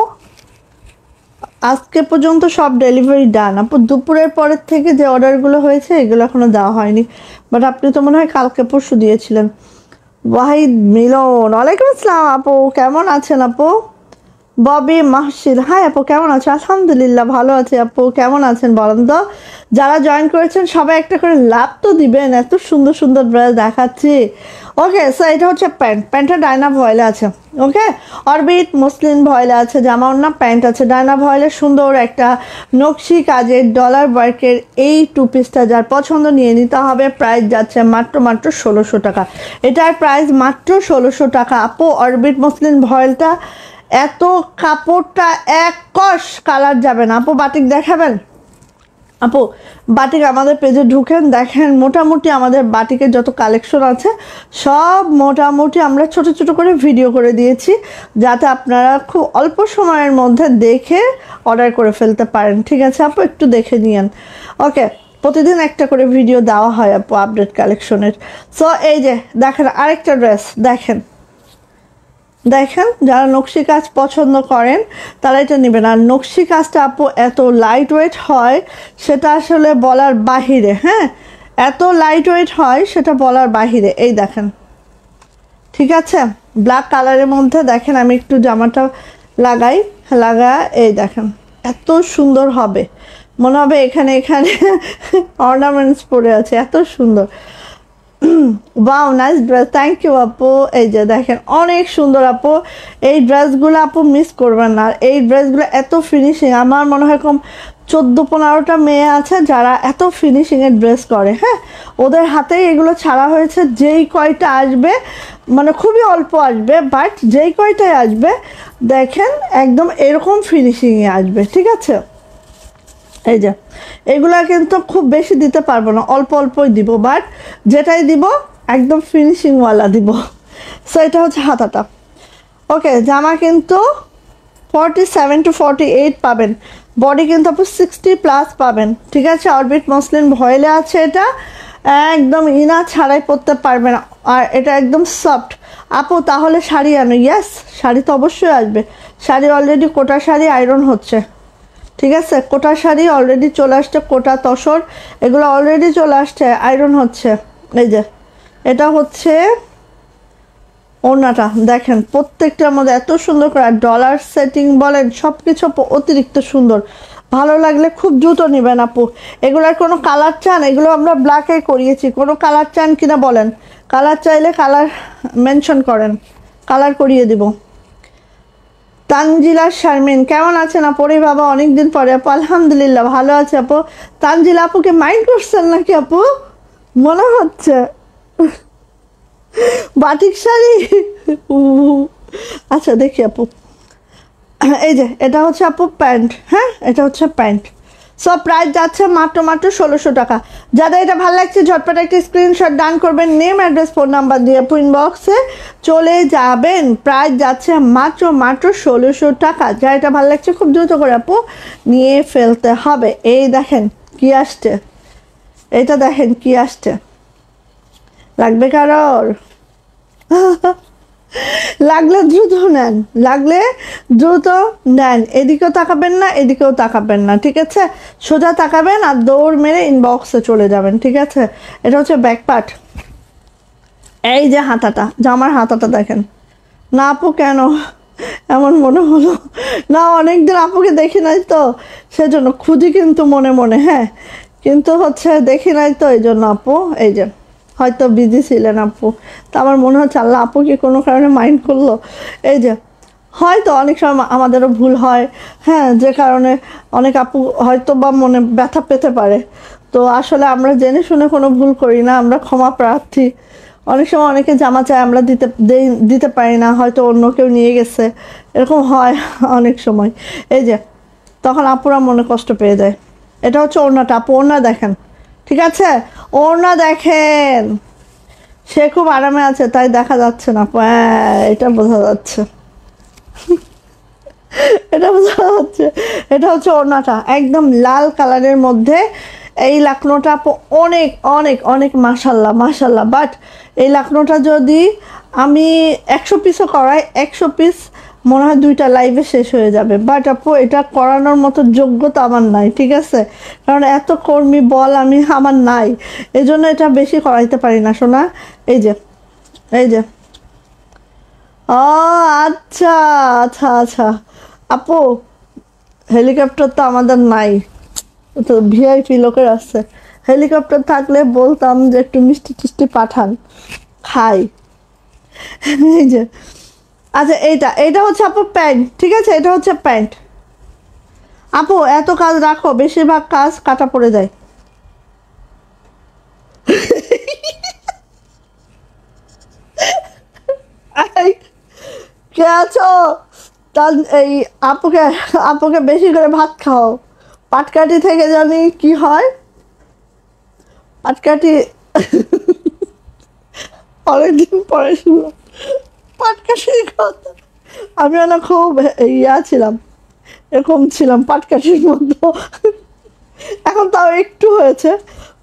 [SPEAKER 1] আজকে পর্যন্ত সব ডেলিভারি ডান আপু। দুপুরের পরের থেকে যে অর্ডারগুলো হয়েছে এগুলো এখনো দেওয়া হয়নি, বাট আপনি তো মনে হয় কালকে পরশু দিয়েছিলেন। ওয়াহিদ মিলন, ওয়ালাইকুম আসসালাম আপু, কেমন আছেন আপু? ববি মাহসিদ, হাই আপু কেমন আছো? আলহামদুলিল্লাহ ভালো আছি আপু, কেমন আছেন বলেন তো? যারা জয়েন করেছেন সবাই একটা করে লাভ তো দিবেন, এত সুন্দর সুন্দর ড্রেস দেখাচ্ছি। ওকে, সো এটা হচ্ছে প্যান্টটা ডায়না ভয়েলে আছে। ওকে, অরবিট মুসলিম ভয়েলে আছে, জামা ওড়না প্যান্ট আছে ডায়না ভয়েলে, সুন্দর একটা নকশি কাজের ডলার ওয়ার্কের এই 2 পিসটা যার পছন্দ নিয়ে নিতে হবে। প্রাইস যাচ্ছে মাত্র 1600 টাকা, এটার প্রাইস মাত্র 1600 টাকা আপু। অরবিট মুসলিম ভয়েলটা এত কাপড়টা এক কষ কালার যাবে না আপু। বাটিক দেখাবেন আপু? বাটিক আমাদের পেজে ঢুকেন, দেখেন মোটামুটি আমাদের বাটিকের যত কালেকশন আছে সব মোটামুটি আমরা ছোট ছোট করে ভিডিও করে দিয়েছি, যাতে আপনারা খুব অল্প সময়ের মধ্যে দেখে অর্ডার করে ফেলতে পারেন। ঠিক আছে আপু, একটু দেখে নিয়েন। ওকে, প্রতিদিন একটা করে ভিডিও দেওয়া হয় আপু আপডেট কালেকশনের। সো এই যে দেখেন আরেকটা ড্রেস, দেখেন দেখেন যারা নকশি কাজ পছন্দ করেন তারা এটা নেবেন। আর নকশি কাজটা আপু এত লাইট ওয়েট হয় সেটা আসলে বলার বাহিরে। হ্যাঁ, এত লাইট ওয়েট হয় সেটা বলার বাহিরে। এই দেখেন, ঠিক আছে, ব্ল্যাক কালারের মধ্যে দেখেন আমি একটু জামাটা লাগা এই দেখেন এত সুন্দর হবে, মনে হবে এখানে এখানে অর্নামেন্টস পরে আছে, এত সুন্দর। Wow nice dress, thank you আপু। এই যে দেখেন অনেক সুন্দর আপু, এই ড্রেসগুলো আপু মিস করবেন না। আর এই ড্রেসগুলো এত ফিনিশিং, আমার মনে হয় কম 14-15টা মেয়ে আছে যারা এত ফিনিশিংয়ের ড্রেস করে। হ্যাঁ, ওদের হাতেই এগুলো ছাড়া হয়েছে, যেই কয়টা আসবে মানে খুবই অল্প আসবে, বাট যেই কয়টাই আসবে দেখেন একদম এরকম ফিনিশিংয়ে আসবে। ঠিক আছে, এই যে এগুলা কিন্তু খুব বেশি দিতে পারবো না, অল্প অল্পই দিব, বাট যেটাই দিব একদম ফিনিশিংওয়ালা দিব। সো এটা হচ্ছে হাতাটা। ওকে, জামা কিন্তু 47 to 48 পাবেন, বডি কিন্তু আপু 60+ পাবেন। ঠিক আছে, অরবিট মসলিন ভয়েলে আছে, এটা একদম ইনা ছাড়াই পরতে পারবেন। আর এটা একদম সফট আপু। তাহলে শাড়ি আনো? ইয়েস, শাড়ি তো অবশ্যই আসবে। শাড়ি অলরেডি কোটা শাড়ি আয়রন হচ্ছে। ঠিক আছে, কোটা শাড়ি অলরেডি চলে আসছে, কোটা তসর এগুলো অলরেডি চলে আসছে, আয়রন হচ্ছে। এই যে এটা হচ্ছে ওড়নাটা, দেখেন প্রত্যেকটার মধ্যে এত সুন্দর করে ডলার সেটিং বলেন সব কিছু অতিরিক্ত সুন্দর। ভালো লাগলে খুব দ্রুত নেবেন আপু। এগুলার কোনো কালার চান? এগুলো আমরা ব্ল্যাকে করিয়েছি, কোনো কালার চান কিনা বলেন? কালার চাইলে কালার মেনশন করেন, কালার করিয়ে দিব। তানজিলা শারমিন, কেমন আছেন আপু? রে বাবা অনেকদিন পরে আপু, আলহামদুলিল্লাহ ভালো আছে আপু। তানজিলা আপুকে মাইন্ড করছেন নাকি আপু? মনে হচ্ছে বাটিক শাড়ি। আচ্ছা দেখি আপু, এই যে এটা হচ্ছে আপু প্যান্ট। হ্যাঁ, এটা হচ্ছে প্যান্ট। সো প্রাইস যাচ্ছে মাত্র মাত্র 1600 টাকা। যাদের এটা ভালো লাগছে ঝটপট একটা স্ক্রিনশট ডান করবেন, নেম অ্যাড্রেস ফোন নাম্বার দিয়ে ইনবক্সে চলে যাবেন। প্রাইস যাচ্ছে মাত্র মাত্র 1600 টাকা। যা এটা ভালো লাগছে খুব দ্রুত করে আপু নিয়ে ফেলতে হবে। এই দেখেন কি আসছে, এটা দেখেন কি আসছে, লাগবে কারোর? লাগলে দ্রুত নেন, লাগলে দ্রুত নেন। এদিকেও তাকাবেন না, এদিকেও তাকাবেন না, ঠিক আছে? সোজা তাকাবেন আর দৌড় মেরে ইনবক্সে চলে যাবেন, ঠিক আছে? এটা হচ্ছে ব্যাক পার্ট। এই যে হাতাটা, জামার হাতাটা দেখেন না আপু, কেন এমন মনে হলো? না অনেকদিন আপুকে দেখি নাই তো সেজন্য খুঁজি কিন্তু মনে মনে, হ্যাঁ কিন্তু হচ্ছে দেখি নাই তো এই জন্য আপু। এই যে হয়তো বিজি ছিলেন আপু, তা আমার মনে হচ্ছে আল্লাহ আপু কি কোনো কারণে মাইন্ড করলো। এই যে হয়তো অনেক সময় আমাদেরও ভুল হয়, হ্যাঁ, যে কারণে অনেক আপু হয়তো বা মনে ব্যথা পেতে পারে। তো আসলে আমরা জেনে শুনে কোনো ভুল করি না, আমরা ক্ষমা প্রার্থী। অনেক সময় অনেকে জামা চায়, আমরা দিতে পারি না, হয়তো অন্য কেউ নিয়ে গেছে, এরকম হয় অনেক সময়। এই যে তখন আপুরা মনে কষ্ট পেয়ে যায়। এটা হচ্ছে ওড়নাটা আপু, ওড়না দেখেন, ঠিক আছে? ওড়না দেখেন, সে খুব আরামে আছে তাই দেখা যাচ্ছে না আপু, হ্যাঁ এটা বোঝা যাচ্ছে। এটা বোঝা যাচ্ছে। এটা হচ্ছে ওড়নাটা একদম লাল কালারের মধ্যে। এই লাকনোটা আপু অনেক অনেক অনেক মাশাল্লাহ মাশাল্লাহ। বাট এই লাকনোটা যদি আমি 100 পিসও করাই, 100 পিস মনে হয় 2টা লাইভে শেষ হয়ে যাবে। বাট আপু এটা করানোর মতো যোগ্যতা আমার নাই, ঠিক আছে? কারণ এত কর্মী বল আমার নাই, এই জন্য এটা বেশি করাইতে পারি না শোনা। এই যে এই যে ও আচ্ছা আচ্ছা আচ্ছা আপু, হেলিকপ্টার তো আমাদের নাই, তো ভিআইপি লোকের আছে। হেলিকপ্টার থাকলে বলতাম যে একটু মিষ্টি টিষ্টি পাঠান, খাই। এই যে আচ্ছা এইটা এইটা হচ্ছে আপু প্যান্ট, ঠিক আছে? এটা হচ্ছে প্যান্ট। আপু এত কাজ রাখো, বেশিরভাগ কাজ কাটা পড়ে যায়। এই, কে আছো? তার এই আপুকে আপুকে বেশি করে ভাত খাও। পাটকাঠি থেকে জানি কি হয়, পাটকাঠি অনেকদিন পরে শুনলাম পাটকাঠির কথা। আমি না খুব ছিলাম, এরকম ছিলাম পাটকাঠির মতো। এখন তাও একটু হয়েছে,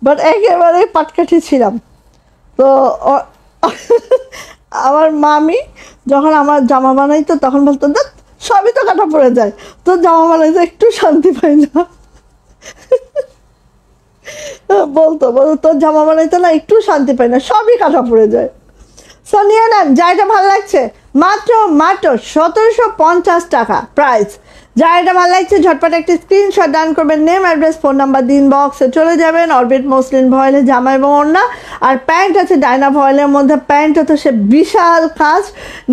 [SPEAKER 1] বাট একেবারে পাটকাঠি ছিলাম। তো আমার মামি যখন আমার জামা বানাইতো তখন বলতো দেখ সবই তো কাটা পড়ে যায়, তো জামা বানাইতে একটু শান্তি পাই না। বলতো বলতো তোর জামা বানাইতে না একটু শান্তি পাই না, সবই কাটা পড়ে যায়। সো নিয়ে নেন, যা এটা ভালো লাগছে মাত্র মাত্র 1750 টাকা প্রাইস। যা এটা ভালো লাগছে ঝটপট একটা স্ক্রিনশট ডান করবেন, নেম অ্যাড্রেস ফোন নাম্বার দিন বক্সে চলে যাবেন। অরবিট মসলিন ভয়েলে জামা এবং ওড়না, আর প্যান্ট আছে ডায়না ভয়েলের মধ্যে। প্যান্টটা তো সে বিশাল কাজ,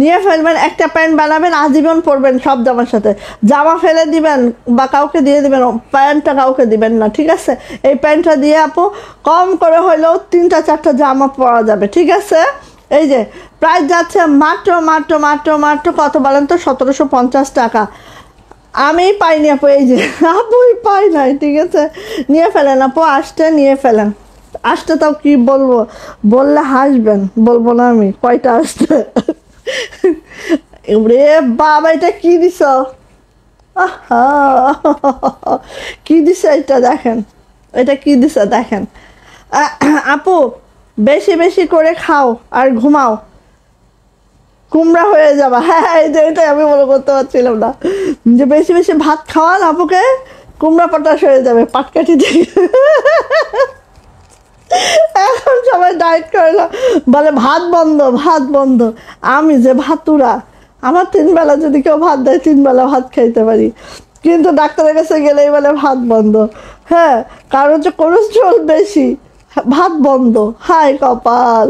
[SPEAKER 1] নিয়ে ফেলবেন, একটা প্যান্ট বানাবেন আজীবন পরবেন সব জামার সাথে। জামা ফেলে দিবেন বা কাউকে দিয়ে দিবেন, প্যান্টটা কাউকে দিবেন না, ঠিক আছে? এই প্যান্টটা দিয়ে আপু কম করে হলেও 3টা 4টা জামা পরা যাবে, ঠিক আছে? এই যে প্রাইস যাচ্ছে মাত্র মাত্র মাত্র মাত্র কত বলেন তো? 1750 টাকা। আমি পাইনি আপু, এই যে আপুই পাই নাই, ঠিক আছে? নিয়ে ফেলেন আপু, আসতে নিয়ে ফেলেন। আসতে তাও কি বলবো, বললে হাসবেন, বলবো না আমি কয়টা আসতে। রে বাবা, এটা কি দিছ? আহা, কি দিছে এটা দেখেন, এটা কি দিছে দেখেন। আপু বেশি বেশি করে খাও আর ঘুমাও, কুমড়া হয়ে যাবা। হ্যাঁ এই যে এটাই আমি মনে করতে পারছিলাম না, যে বেশি বেশি ভাত খাওয়ান আপুকে, কুমড়া পটাশ হয়ে যাবে পাটকাঠি থেকে। এখন সবাই ডায়েট করে না, বলে ভাত বন্ধ ভাত বন্ধ। আমি যে ভাতুরা, আমার 3 বেলা যদি কেউ ভাত দেয় 3 বেলা ভাত খাইতে পারি, কিন্তু ডাক্তারের কাছে গেলেই বলে ভাত বন্ধ। হ্যাঁ, কারণ হচ্ছে কোলেস্ট্রল বেশি, ভাত বন্ধ, হায় কপাল।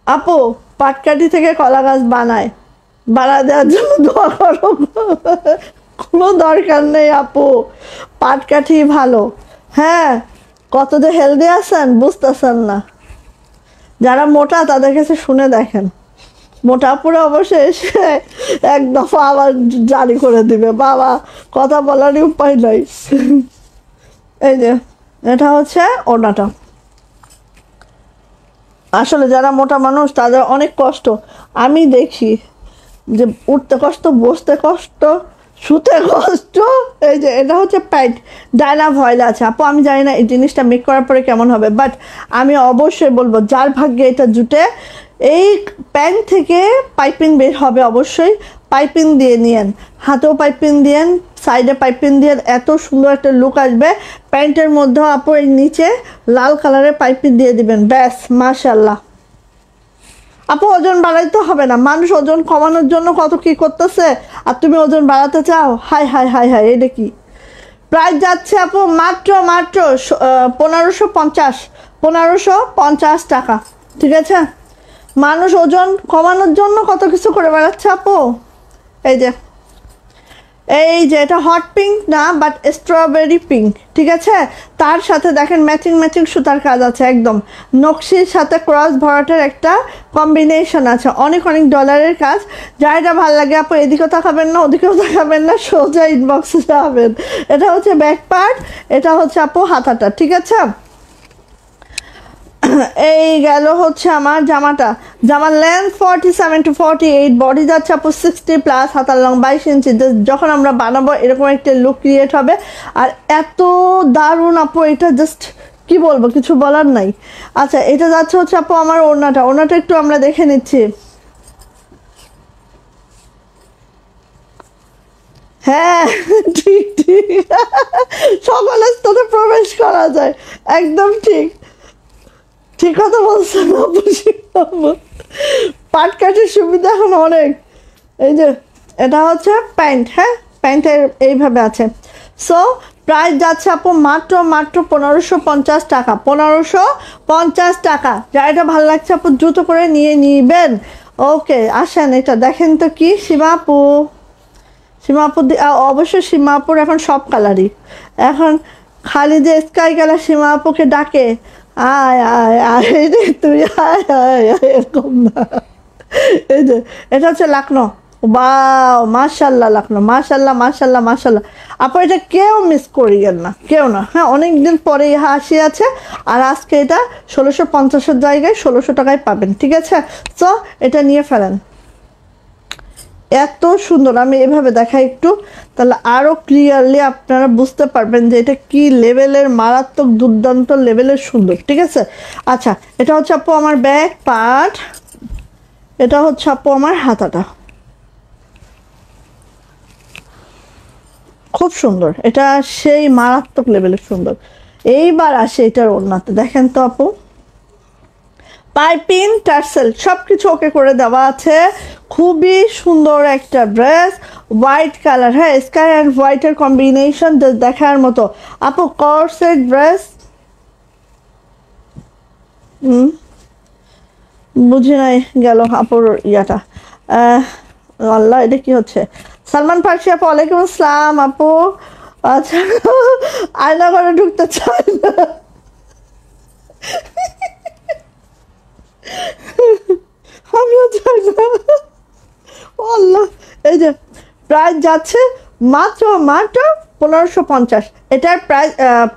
[SPEAKER 1] আপু পাটকাঠি থেকে কলা গাছ বানায়, বানা দেওয়ার জন্য দোয়া করো। কোনো দরকার নেই আপু, পাটকাঠি ভালো। হ্যাঁ, কত যে হেলদি আছেন বুঝতেছেন না। যারা মোটা তাদের কাছে শুনে দেখেন, মোটা পুরো অবশ্যই এসে এক দফা আবার জারি করে দিবে, বাবা কথা বলারই উপায় নাই। এই যে এটা হচ্ছে ওড়নাটা। আসলে যারা মোটা মানুষ তাদের অনেক কষ্ট, আমি দেখি যে উঠতে কষ্ট, বসতে কষ্ট, শুতে কষ্ট। এই যে এটা হচ্ছে প্যান্ট, ডায়না ভয়েল আছে আপু। আমি জানি না এই জিনিসটা মেক করার পরে কেমন হবে, বাট আমি অবশ্যই বলবো যার ভাগ্যে এটা জুটে, এই প্যান্ট থেকে পাইপিং বের হবে অবশ্যই। পাইপিং দিয়ে নিয়েন, হাতেও পাইপিং দিয়েন, সাইডে পাইপিং দিয়ে এত সুন্দর একটা লুক আসবে। প্যান্টের মধ্যেও আপু এর নিচে লাল কালারের পাইপিং দিয়ে দিবেন, ব্যাস মাশাল্লাহ। আপু ওজন বাড়াইতে হবে না, মানুষ ওজন কমানোর জন্য কত কি করতেছে, আর তুমি ওজন বাড়াতে চাও? হাই হাই হাই হাই, এটা কি প্রাইস যাচ্ছে আপু মাত্র মাত্র 1550, 1550 টাকা। ঠিক আছে, মানুষ ওজন কমানোর জন্য কত কিছু করে বেড়াচ্ছে আপু। এই যে এটা হট পিঙ্ক না, বাট স্ট্রবেরি পিঙ্ক। ঠিক আছে, তার সাথে দেখেন ম্যাচিং ম্যাচিং সুতার কাজ আছে, একদম নকশির সাথে ক্রস ভরাটের একটা কম্বিনেশন আছে, অনেক অনেক ডলারের কাজ। যার এটা ভালো লাগে আপু এদিকেও তাকাবেন না ওদিকেও তাকাবেন না, সোজা ইনবক্সে যাবেন। এটা হচ্ছে ব্যাক পার্ট, এটা হচ্ছে আপু হাতাটা। ঠিক আছে, এই গেল হচ্ছে আমার জামাটা। জামার লেন্থ 47 to 48, বডি যাচ্ছে আপু 60+, হাতার লং 22 ইঞ্চি। যখন আমরা বানাবো এরকম একটা লুক ক্রিয়েট হবে, আর এত দারুণ আপু, এটা জাস্ট কি বলবো, কিছু বলার নাই। আচ্ছা, এটা যাচ্ছে হচ্ছে আপু আমার ওড়নাটা একটু আমরা দেখে নিচ্ছি। হ্যাঁ ঠিক ঠিক, সকলের সাথে প্রবেশ করা যায়, একদম ঠিক, ঠিক কথা বলছেন আপু। পাট কাটের সুবিধা এখন অনেক। এই যে এটা হচ্ছে প্যান্ট, হ্যাঁ প্যান্টের এইভাবে আছে। সো প্রাইস যাচ্ছে আপু মাত্র মাত্র 1550 টাকা, 1550 টাকা। যার এটা ভালো লাগছে আপু দ্রুত করে নিয়ে নিবেন। ওকে আসেন, এটা দেখেন তো কি, সীমাপু, সীমাপুর অবশ্যই সীমাপুর এখন সব কালারই, এখন খালি যে স্কাই কালার সীমাপুকে ডাকে আয় আয় আয় রে তুই আয় আয় আয়, এরকম না। এই যে এটা হচ্ছে লাকনো, বাও মাশাল্লাহ, লাকনো মাশাল্লাহ মাশাল্লাহ মাশাল্লাহ। আপু এটা কেউ মিস করিয়েন না, কেউ না। হ্যাঁ অনেকদিন পরে হাসি আছে, আর আজকে এটা 1650-এর জায়গায় 1600 টাকায় পাবেন। ঠিক আছে, সো এটা নিয়ে ফেলেন। এত সুন্দর, আমি এভাবে দেখাই একটু, তাহলে আরও ক্লিয়ারলি আপনারা বুঝতে পারবেন যে এটা কি লেভেলের মারাত্মক দুর্দান্ত লেভেলের সুন্দর। ঠিক আছে, আচ্ছা এটা হচ্ছে আপু আমার ব্যাক পার্ট, এটা হচ্ছে আপু আমার হাতাটা, খুব সুন্দর, এটা সেই মারাত্মক লেভেলের সুন্দর। এইবার আসে এটার ওড়নাতে, দেখেন তো আপু, পাইপিং টার্সেল সব কিছু ওকে করে দেওয়া আছে, খুবই সুন্দর একটা ড্রেস, হোয়াইট কালার, হ্যাঁ স্কাই অ্যান্ড হোয়াইটের কম্বিনেশন দেখার মতো। আপু কর্সেট ড্রেস, বুঝে নাই গেল আপুর ইয়াটা। আল্লাহ এটা কি হচ্ছে, সালমান ফার্সি আপু ওয়ালাইকুম আসসালাম আপু। আচ্ছা আয়না করে ঢুকতে চায় না, আমিও চাই না। আল্লাহ, এই যে প্রাইস যাচ্ছে মাত্র মাত্র 1550। এটার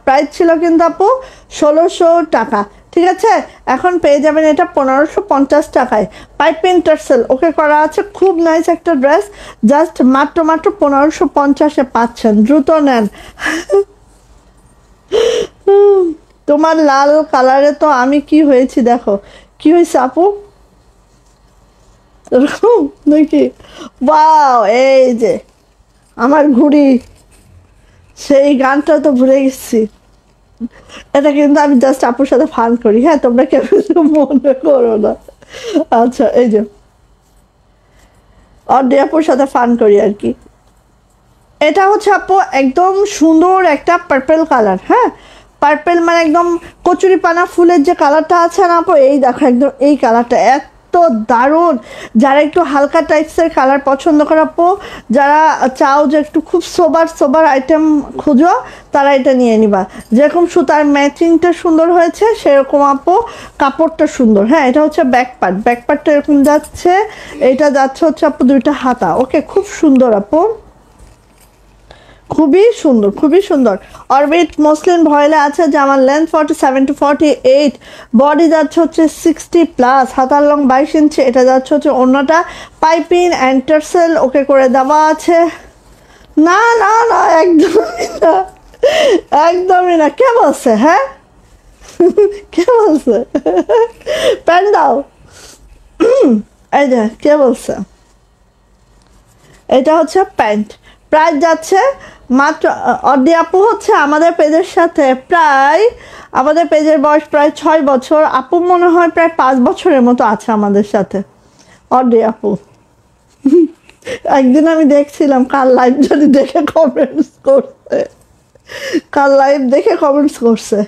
[SPEAKER 1] প্রাইস ছিল কিন্তু আপু 1600 টাকা। ঠিক আছে, এখন পেয়ে যাবেন এটা 1550 টাকায়। পাইপিং টার্সেল ওকে করা আছে, খুব নাইস একটা ড্রেস, জাস্ট মাত্র মাত্র 1550-এ পাচ্ছেন, দ্রুত নেন। তোমার লাল কালারে তো আমি কি হয়েছি দেখো, কি হয়েছে আপু, এরকম নাকি? বাও, এই যে আমার ঘুড়ি, সেই গানটা তো ভুলে গেছি। এটা কিন্তু আমি জাস্ট আপুর সাথে ফান করি, হ্যাঁ তোমরা কেউ মনে করো না। আচ্ছা এই যে অর্ডি আপুর সাথে ফান করি আর কি। এটা হচ্ছে আপু একদম সুন্দর একটা পার্পেল কালার, হ্যাঁ পার্পেল মানে একদম কচুরি পানা ফুলের যে কালারটা আছে না আপু, এই দেখো একদম এই কালারটা এত দারুণ। যারা একটু হালকা টাইপসের কালার পছন্দ করে আপু, যারা চাও যে একটু খুব সোবার সোবার আইটেম খুঁজো, তারা এটা নিয়ে নিবা। যেরকম সুতার ম্যাচিংটা সুন্দর হয়েছে সেরকম আপু কাপড়টা সুন্দর। হ্যাঁ এটা হচ্ছে ব্যাক পার্ট, ব্যাক পার্টটা এরকম যাচ্ছে, এটা যাচ্ছে হচ্ছে আপু দুইটা হাতা। ওকে খুব সুন্দর আপু, খুবই সুন্দর, খুবই সুন্দর। অরবিট মসলিন ভয়েলে আছে, জামার লেন্থ 47 to 48, বডি যাচ্ছে হচ্ছে 60+, হাতার লং 22 ইঞ্চি। এটা যাচ্ছে হচ্ছে অন্যটা পাইপিং অ্যান্ড টার্সেল ওকে করে দেওয়া আছে। না না না, একদমই না, একদমই না। কে বলছে? হ্যাঁ, কে বলছে? প্যান্ট দাও। এই যে কে বলছে? এটা হচ্ছে প্যান্ট। প্রাইস যাচ্ছে মাত্র, অর্ডি আপু হচ্ছে আমাদের পেজের সাথে প্রায়, আমাদের পেজের বয়স প্রায় 6 বছর, আপু মনে হয় প্রায় 5 বছরের মতো আছে আমাদের সাথে। অর্ডি আপু একদিন আমি দেখছিলাম কার লাইভ যদি দেখে কমেন্টস করছে, কার লাইভ দেখে কমেন্টস করছে,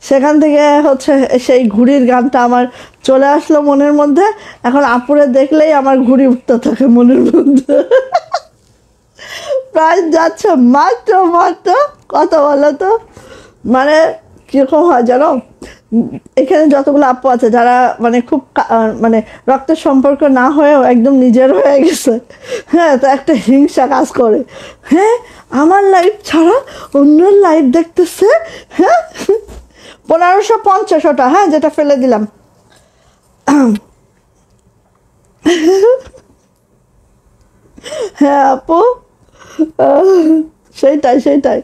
[SPEAKER 1] সেখান থেকে হচ্ছে সেই ঘুড়ির গানটা আমার চলে আসলো মনের মধ্যে। এখন আপুরে দেখলেই আমার ঘুড়ি উঠতে থাকে মনের মধ্যে। প্রাইস যাচ্ছে মাত্র মাত্র কত বলো তো, মানে কীরকম হয় জানো, এখানে যতগুলো আপু আছে যারা মানে খুব মানে রক্তের সম্পর্ক না হয়েও একদম নিজের হয়ে গেছে, হ্যাঁ, তো একটা হিংসা কাজ করে। হ্যাঁ, আমার লাইভ ছাড়া অন্যের লাইভ দেখতেছে। হ্যাঁ, 1550 ওটা, হ্যাঁ, যেটা ফেলে দিলাম। হ্যাঁ আপু, সেইটাই সেইটাই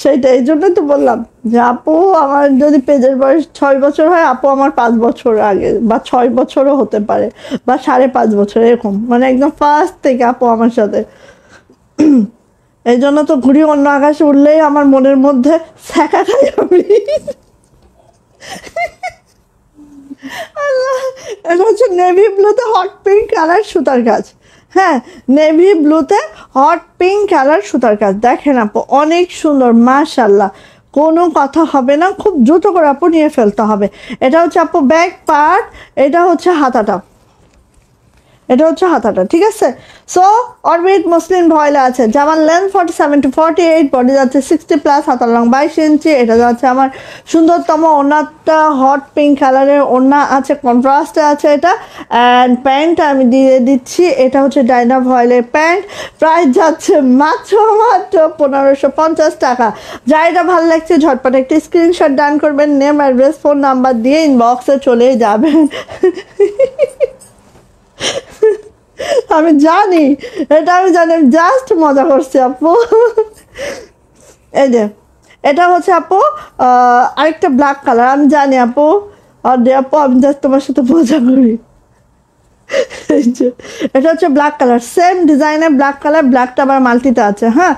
[SPEAKER 1] সেইটাই, এই জন্যই তো বললাম যে আপু আমার যদি পেজের বয়স 6 বছর হয়, আপু আমার 5 বছর আগে, বা 6 বছরও হতে পারে, বা 5.5 বছর, এরকম, মানে একদম ফার্স্ট থেকে আপু আমার সাথে। এই জন্য তো ঘুড়ি অন্য আকাশে উঠলেই আমার মনের মধ্যে ছ্যাঁকা খাই আমি। এটা হচ্ছে নেভি ব্লুতে হট পিঙ্ক কালার সুতার কাজ। হ্যাঁ, নেভি ব্লুতে হট পিঙ্ক কালার সুতার কাজ। দেখেন আপু অনেক সুন্দর, মাশাল্লাহ, কোনো কথা হবে না, খুব দ্রুত করে আপু নিয়ে ফেলতে হবে। এটা হচ্ছে আপু ব্যাক পার্ট, এটা হচ্ছে হাতাটা, এটা হচ্ছে হাতাটা, ঠিক আছে। সো অরবিট মসলিন ভয়েলে আছে, জামার লেন্থ 47 to 48, বডি যাচ্ছে 60+, হাতার লং 22 ইঞ্চি। এটা যাচ্ছে আমার সুন্দরতম ওড়নাটা, হট পিঙ্ক কালারের ওড়না আছে, কন্ট্রাস্টে আছে এটা। অ্যান্ড প্যান্ট আমি দিয়ে দিচ্ছি, এটা হচ্ছে ডাইনা ভয়েলের প্যান্ট। প্রাইস যাচ্ছে মাত্র মাত্র 1550 টাকা। যা এটা ভালো লাগছে ঝটপট একটি স্ক্রিনশট ডান করবেন, নেম অ্যাড্রেস ফোন নাম্বার দিয়ে ইনবক্সে চলে যাবেন। আমি জানি, এটা আমি জানি, জাস্ট মজা করছি আপু। এই যে এটা হচ্ছে আপু আরেকটা ব্ল্যাক কালার, আমি জানি আপু, আর আপু আমি জাস্ট তোমার সাথে মজা করি। এটা হচ্ছে ব্ল্যাক কালার, সেম ডিজাইনের ব্ল্যাক কালার, ব্ল্যাকটা আবার মাল্টিতে আছে। হ্যাঁ,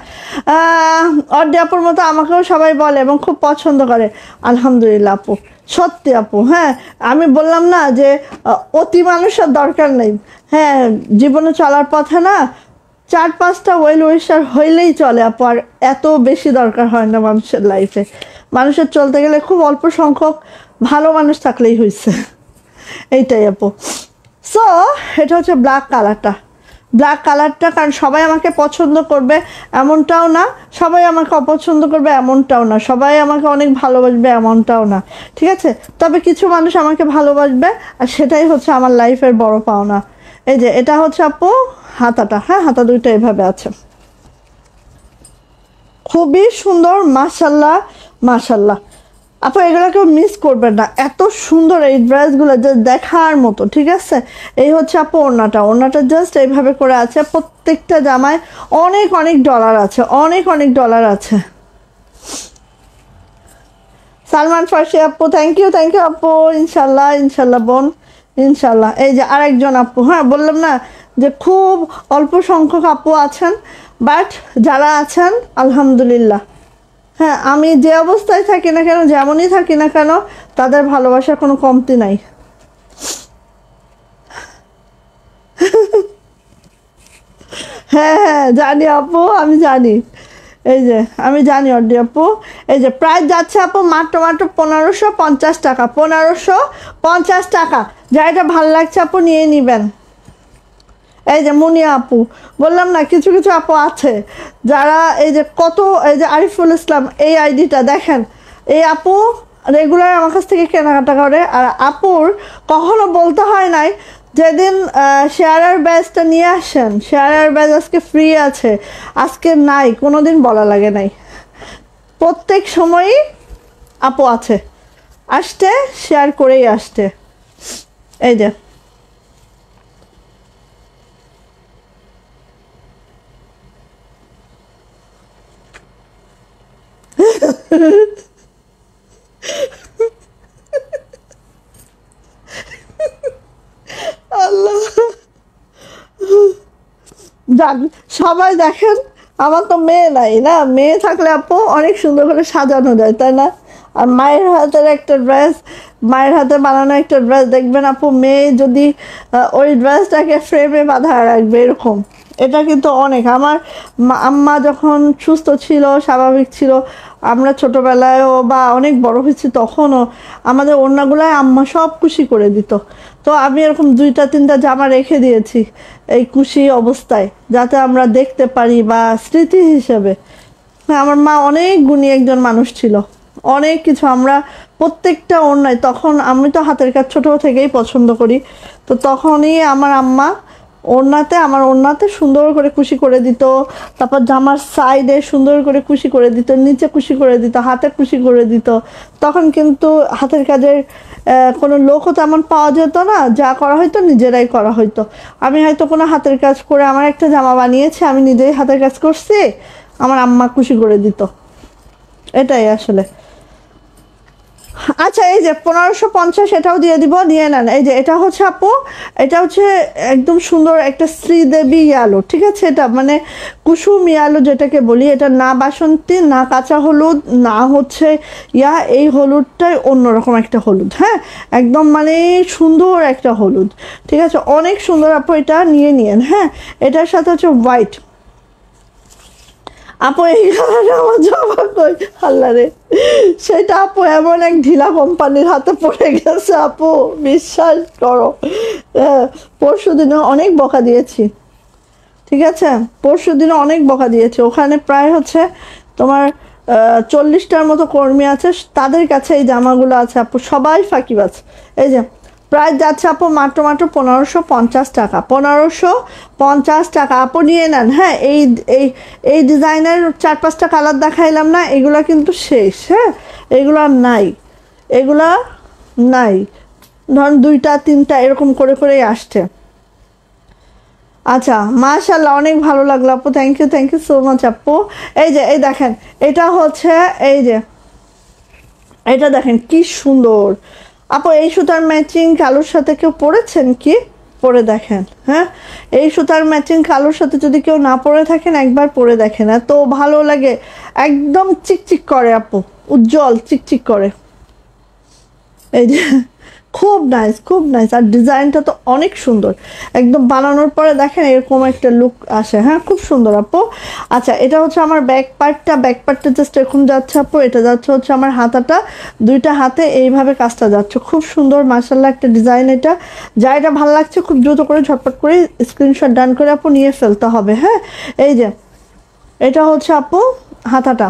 [SPEAKER 1] অর্ডি আপুর মতো আমাকেও সবাই বলে এবং খুব পছন্দ করে, আলহামদুলিল্লাহ আপু, সত্যি আপু। হ্যাঁ, আমি বললাম না যে অতি মানুষের দরকার নেই। হ্যাঁ, জীবনে চলার পথে না 4-5টা ওয়েল উইশার হইলেই চলে আপু, আর এত বেশি দরকার হয় না মানুষের লাইফে। মানুষের চলতে গেলে খুব অল্প সংখ্যক ভালো মানুষ থাকলেই হয়েছে, এইটাই আপু। সো এটা হচ্ছে ব্ল্যাক কালারটা, ব্ল্যাক কালারটা, কারণ সবাই আমাকে পছন্দ করবে এমনটাও না, সবাই আমাকে অপছন্দ করবে এমনটাও না, সবাই আমাকে অনেক ভালোবাসবে এমনটাও না, ঠিক আছে। তবে কিছু মানুষ আমাকে ভালোবাসবে, আর সেটাই হচ্ছে আমার লাইফের বড় পাওনা। এই যে এটা হচ্ছে আপু হাতাটা, হ্যাঁ, হাতা দুইটা এভাবে আছে, খুবই সুন্দর, মাশাল্লাহ মাশাল্লাহ। আপু এগুলো কেউ মিস করবেন না, এত সুন্দর এই ড্রেসগুলো যে দেখার মতো, ঠিক আছে। এই হচ্ছে আপু ওড়নাটা, ওড়নাটা জাস্ট এইভাবে করে আছে, প্রত্যেকটা জামায় অনেক অনেক ডলার আছে, অনেক অনেক ডলার আছে। সালমান ফার্সি আপু, থ্যাংক ইউ আপু, ইনশাল্লাহ ইনশাল্লাহ বোন, ইনশাল্লাহ। এই যে আরেকজন আপু, হ্যাঁ বললাম না যে খুব অল্প সংখ্যক আপু আছেন, বাট যারা আছেন আলহামদুলিল্লাহ। হ্যাঁ, আমি যে অবস্থায় থাকি না কেন, যেমনই থাকি না কেন, তাদের ভালোবাসার কোনো কমতি নাই। হ্যাঁ হ্যাঁ জানি আপু, আমি জানি, এই যে আমি জানি অর্ডি আপু। এই যে প্রাইস যাচ্ছে আপু মাত্র মাত্র 1550 টাকা, 1550 টাকা। যা এটা ভালো লাগছে আপু নিয়ে নিবেন। এই যে মুনিয়া আপু, বললাম না কিছু কিছু আপু আছে যারা, এই যে কত, এই যে আরিফুল ইসলাম, এই আইডিটা দেখেন, এই আপু রেগুলার আমার কাছ থেকে কেনাকাটা করে, আর আপুর কখনো বলতে হয় নাই যেদিন শেয়ারার ব্যাচটা নিয়ে আসেন, শেয়ারার ব্যাচ আজকে ফ্রি আছে, আজকে নাই, কোনোদিন বলা লাগে নাই, প্রত্যেক সময়ই আপু আছে, আসতে শেয়ার করেই আসতে। এই যে আল্লাহ, যান সবাই দেখেন, আমার তো মেয়ে নাই না, মেয়ে থাকলে আপু অনেক সুন্দর করে সাজানো যায় তাই না? আর মায়ের হাতের একটা ড্রেস, মায়ের হাতে বানানো একটা ড্রেস দেখবেন আপু, মেয়ে যদি ওই ড্রেসটাকে ফ্রেমে বাঁধা রাখবে এরকম, এটা কিন্তু অনেক। আমার আম্মা যখন সুস্থ ছিল, স্বাভাবিক ছিল, আমরা ছোটোবেলায়ও বা অনেক বড় হয়েছি তখনও আমাদের ওড়নাগুলায় আম্মা সব কুশি করে দিত। তো আমি এরকম 2-3টা জামা রেখে দিয়েছি এই কুশি অবস্থায়, যাতে আমরা দেখতে পারি বা স্মৃতি হিসেবে। হ্যাঁ, আমার মা অনেক গুণী একজন মানুষ ছিল, অনেক কিছু আমরা প্রত্যেকটা ওড়নায়, তখন আমি তো হাতের কাজ ছোটো থেকেই পছন্দ করি, তো তখনই আমার আম্মা আমার ওড়নাতে সুন্দর করে কুশি করে দিত, তারপর জামার সাইডে সুন্দর করে কুশি করে দিত, নিচে কুশি করে দিত, হাতে কুশি করে দিত। তখন কিন্তু হাতের কাজের কোনো লোকও তেমন পাওয়া যেত না, যা করা হয়তো নিজেরাই করা হয়তো। আমি হয়তো কোনো হাতের কাজ করে আমার একটা জামা বানিয়েছি, আমি নিজেই হাতের কাজ করছি, আমার আম্মা কুশি করে দিত, এটাই আসলে। আচ্ছা, এই যে 1550 এটাও দিয়ে দিব, নিয়ে নেন। এই যে এটা হচ্ছে আপু, এটা হচ্ছে একদম সুন্দর একটা শ্রীদেবী ইয়ালো, ঠিক আছে? এটা মানে কুসুম ইয়ালো যেটাকে বলি, এটা না বাসন্তী, না কাঁচা হলুদ, না হচ্ছে এই হলুদটাই অন্যরকম একটা হলুদ, হ্যাঁ, একদম মানে সুন্দর একটা হলুদ, ঠিক আছে? অনেক সুন্দর আপু, এটা নিয়ে নিয়েন। হ্যাঁ, এটার সাথে হচ্ছে হোয়াইট। আপু এই কারণে আমার জামা কই, আল্লাহ রে, সেটা আপু এমন এক ঢিলা কোম্পানির হাতে পড়ে গেছে আপু, বিশ্বাস করো। পরশু দিনও অনেক বকা দিয়েছি, ঠিক আছে? পরশু দিনও অনেক বকা দিয়েছি, ওখানে প্রায় হচ্ছে তোমার 40টার মতো কর্মী আছে, তাদের কাছে এই জামাগুলো আছে আপু, সবাই ফাঁকিবাজ। এই যে প্রাইস যাচ্ছে আপু মাত্র 1550 টাকা, 1550 টাকা আপু, নিয়ে নেন। হ্যাঁ, এই এই এই ডিজাইনের 4-5টা কালার দেখাইলাম না, এগুলা কিন্তু শেষ। হ্যাঁ, এগুলো আর নাই, এগুলা নাই, ধরুন 2টা-3টা এরকম করে করেই আসছে। আচ্ছা, মাশাআল্লাহ, অনেক ভালো লাগলো আপু, থ্যাংক ইউ সো মাচ আপু। এই যে এই দেখেন, এটা হচ্ছে, এই যে এটা দেখেন কি সুন্দর আপু, এই সুতার ম্যাচিং কালোর সাথে কেউ পরেছেন কি? পরে দেখেন। হ্যাঁ, এই সুতার ম্যাচিং কালোর সাথে যদি কেউ না পরে থাকেন, একবার পরে দেখেন, এত ভালো লাগে, একদম চিকচিক করে আপু, উজ্জ্বল চিকচিক করে। এই যে খুব নাইস, খুব নাইস, আর ডিজাইনটা তো অনেক সুন্দর, একদম বানানোর পরে দেখেন এরকম একটা লুক আসে। হ্যাঁ, খুব সুন্দর আপু। আচ্ছা, এটা হচ্ছে আমার ব্যাক পার্টটা জাস্ট এরকম যাচ্ছে আপু, এটা যাচ্ছে হচ্ছে আমার হাতাটা, 2টা হাতে এইভাবে কাজটা যাচ্ছে, খুব সুন্দর মাশাআল্লাহ একটা ডিজাইন। এটা যা, এটা ভালো লাগছে, খুব দ্রুত করে ঝটপট করে স্ক্রিনশট ডান করে আপু নিয়ে ফেলতে হবে। হ্যাঁ, এই যে এটা হচ্ছে আপু হাতাটা,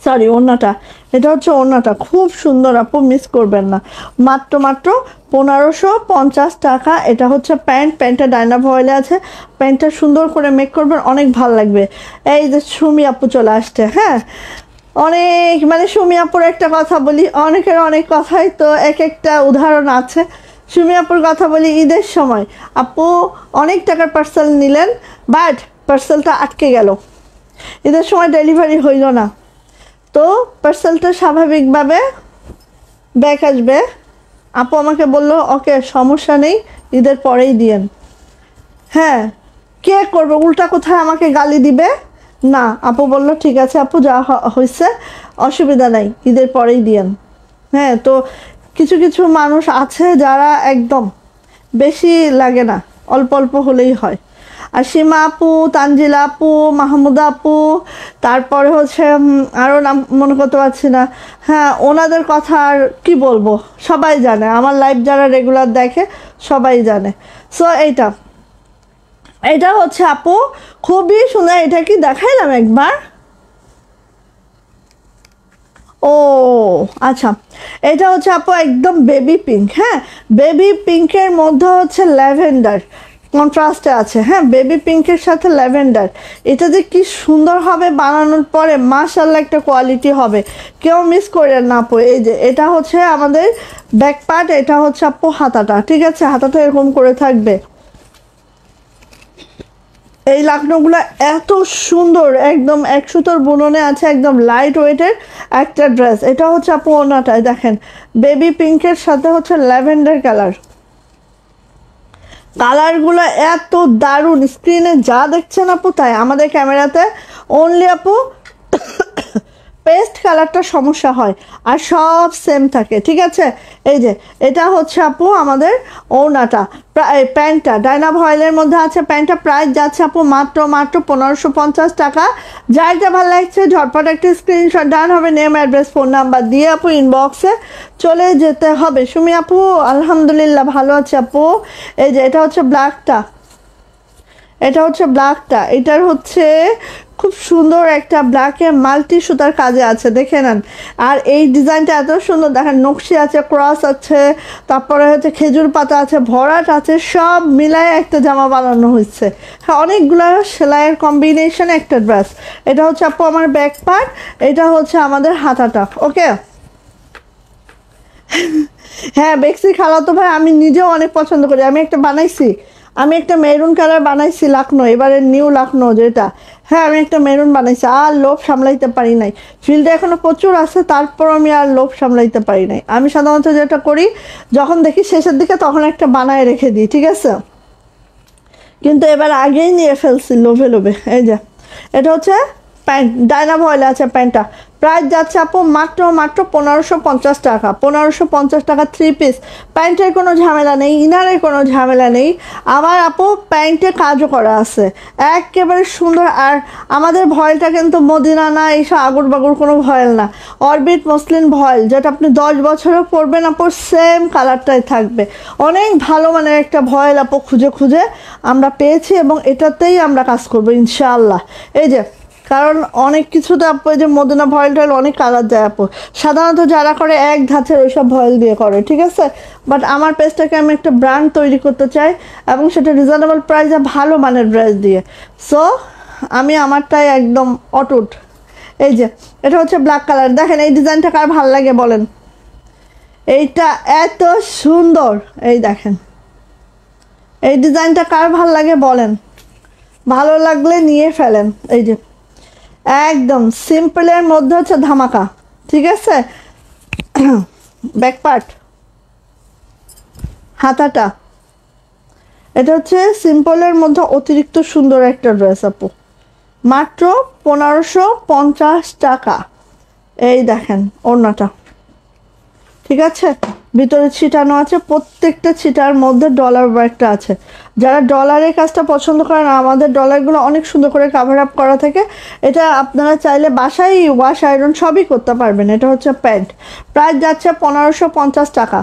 [SPEAKER 1] সরি ওড়নাটা, এটা হচ্ছে ওড়নাটা, খুব সুন্দর আপু, মিস করবেন না, মাত্র 1550 টাকা। এটা হচ্ছে প্যান্টটা ডায়না ভয়েলে আছে, প্যান্টটা সুন্দর করে মেক করবেন, অনেক ভালো লাগবে। এই যে সুমি আপু চলে আসছে। হ্যাঁ, অনেক মানে সুমি আপুর একটা কথা বলি, অনেকের অনেক কথাই তো এক একটা উদাহরণ আছে। সুমি আপুর কথা বলি, ঈদের সময় আপু অনেক টাকার পার্সেল নিলেন, বাট পার্সেলটা আটকে গেল, ঈদের সময় ডেলিভারি হইল না, তো পার্সেলটা স্বাভাবিকভাবে ব্যাক আসবে। আপু আমাকে বললো ওকে সমস্যা নেই, ঈদের পরেই দিয়েন। হ্যাঁ, কে করবে, উল্টা কোথায় আমাকে গালি দিবে না, আপু বলল ঠিক আছে আপু, যা হয়েছে অসুবিধা নাই, ঈদের পরেই দিয়েন। হ্যাঁ, তো কিছু কিছু মানুষ আছে যারা একদম বেশি লাগে না, অল্প অল্প হলেই হয়। আর সীমা আপু, তানজিলা আপু, মাহমুদা আপু, তারপরে হচ্ছে আরও নাম মনে করতে পারছি না। হ্যাঁ, ওনাদের কথা আর কি বলবো, সবাই জানে, আমার লাইভ যারা রেগুলার দেখে সবাই জানে। সো এটা হচ্ছে আপু খুবই সুন্দর, এটা কি দেখাইলাম একবার? ও আচ্ছা, এটা হচ্ছে আপু একদম বেবি পিঙ্ক, হ্যাঁ বেবি পিঙ্কের মধ্যে হচ্ছে ল্যাভেন্ডার কন্ট্রাস্টে আছে, হ্যাঁ বেবি পিঙ্কের সাথে ল্যাভেন্ডার। এটা যে কি সুন্দর হবে বানানোর পরে, মাশাআল্লাহ একটা কোয়ালিটি হবে, কেউ মিস করে না আপু। এই যে এটা হচ্ছে আমাদের ব্যাক পার্ট, এটা হচ্ছে আপু হাতাটা, ঠিক আছে হাতাটা এরকম করে থাকবে। এই লাকনোগুলো এত সুন্দর, একদম 1 সুতোর বুননে আছে, একদম লাইট ওয়েটের একটা ড্রেস। এটা হচ্ছে আপু ওনাটায় দেখেন বেবি পিঙ্কের সাথে হচ্ছে ল্যাভেন্ডার কালার, কালারগুলো এত দারুণ, স্ক্রিনে যা দেখছেন আপু তাই, আমাদের ক্যামেরাতে অনলি আপু পেস্ট কালারটা সমস্যা হয় আর সব সেম থাকে, ঠিক আছে। এই যে এটা হচ্ছে আপু আমাদের ওড়নাটা, প্যান্টটা ডায়না ভয়েলের মধ্যে আছে, প্যান্টটা প্রাইস যাচ্ছে আপু মাত্র 1550 টাকা। যাইটা ভালো লাগছে ঝটপট একটা স্ক্রিনশট ডান হবে, নেম অ্যাড্রেস ফোন নাম্বার দিয়ে আপু ইনবক্সে চলে যেতে হবে। সুমি আপু আলহামদুলিল্লাহ ভালো আছে আপু। এই যে এটা হচ্ছে ব্ল্যাকটা, এটা হচ্ছে ব্ল্যাকটা, এটার হচ্ছে খুব সুন্দর একটা ব্ল্যাকে মাল্টি সুতার কাজে আছে, দেখে নেন। আর এই ডিজাইনটা এত সুন্দর দেখেন, নকশি আছে, ক্রস আছে, তারপরে হচ্ছে খেজুর পাতা আছে, ভরাট আছে, সব মিলায় একটা জামা বানানো হয়েছে। হ্যাঁ অনেকগুলো সেলাইয়ের কম্বিনেশন একটা ড্রেস। এটা হচ্ছে আপু আমার ব্যাক পার্ট, এটা হচ্ছে আমাদের হাতাটা, ওকে। হ্যাঁ বেক্সি খালাতো ভাই আমি নিজেও অনেক পছন্দ করি, আমি একটা বানাইছি, আমি একটা মেরুন কালার বানাইছি লাকনো, এবারে নিউ লাকনো যেটা, হ্যাঁ আমি একটা মেরুন বানাইছি, আর লোভ সামলাইতে পারি নাই, ফিল্ডে এখনো প্রচুর আছে, তারপর আমি আর লোভ সামলাইতে পারি নাই। আমি সাধারণত যেটা করি যখন দেখি শেষের দিকে তখন একটা বানায় রেখে দিই, ঠিক আছে, কিন্তু এবার আগেই নিয়ে ফেলছি লোভে লোভে। এই যে এটা হচ্ছে প্যান্ট, ডায়না ভয়েলে আছে প্যান্টটা, প্রাইস যাচ্ছে আপু মাত্র 1550 টাকা, 1550 টাকা 3 পিস। প্যান্টের কোনো ঝামেলা নেই, ইনারের কোনো ঝামেলা নেই, আবার আপু প্যান্টে কাজও করা আছে একেবারে সুন্দর। আর আমাদের ভয়েলটা কিন্তু মদিনা না এইসব আগুর বাগুর কোনো ভয়েল না, অরবিট মসলিন ভয়েল, যেটা আপনি 10 বছরও পরবেন আপু সেম কালারটাই থাকবে। অনেক ভালো মানের একটা ভয়েল আপু খুঁজে খুঁজে আমরা পেয়েছি এবং এটাতেই আমরা কাজ করবো ইনশাআল্লাহ। এই যে কারণ অনেক কিছুতে আপু যে মদিনা ভয়েল টয়েল অনেক কালার যায় আপু, সাধারণত যারা করে এক ধাঁচের ওইসব ভয়েল দিয়ে করে, ঠিক আছে। বাট আমার পেজটাকে আমি একটা ব্র্যান্ড তৈরি করতে চাই এবং সেটা রিজনেবল প্রাইসে ভালো মানের ড্রেস দিয়ে, সো আমি আমারটাই একদম অটুট। এই যে এটা হচ্ছে ব্ল্যাক কালার, দেখেন এই ডিজাইনটা কার ভালো লাগে বলেন, এইটা এত সুন্দর, এই দেখেন এই ডিজাইনটা কার ভালো লাগে বলেন, ভালো লাগলে নিয়ে ফেলেন। এই যে একদম সিম্পলের মধ্যে হচ্ছে ধামাকা, ঠিক আছে। ব্যাক পার্ট হাতাটা, এটা হচ্ছে সিম্পলের মধ্যে অতিরিক্ত সুন্দর একটা ড্রেস আপু, মাত্র 1550 টাকা। এই দেখেন ওড়নাটা, ঠিক আছে, ভিতরে ছিটানো আছে, প্রত্যেকটা ছিটার মধ্যে ডলার ওয়ার্কটা আছে। যারা ডলারের কাজটা পছন্দ করেন, আমাদের ডলারগুলো অনেক সুন্দর করে কাভার আপ করা থাকে, এটা আপনারা চাইলে বাসায় ওয়াশ আয়রন সবই করতে পারবেন। এটা হচ্ছে প্যান্ট, প্রাইস যাচ্ছে 1550 টাকা।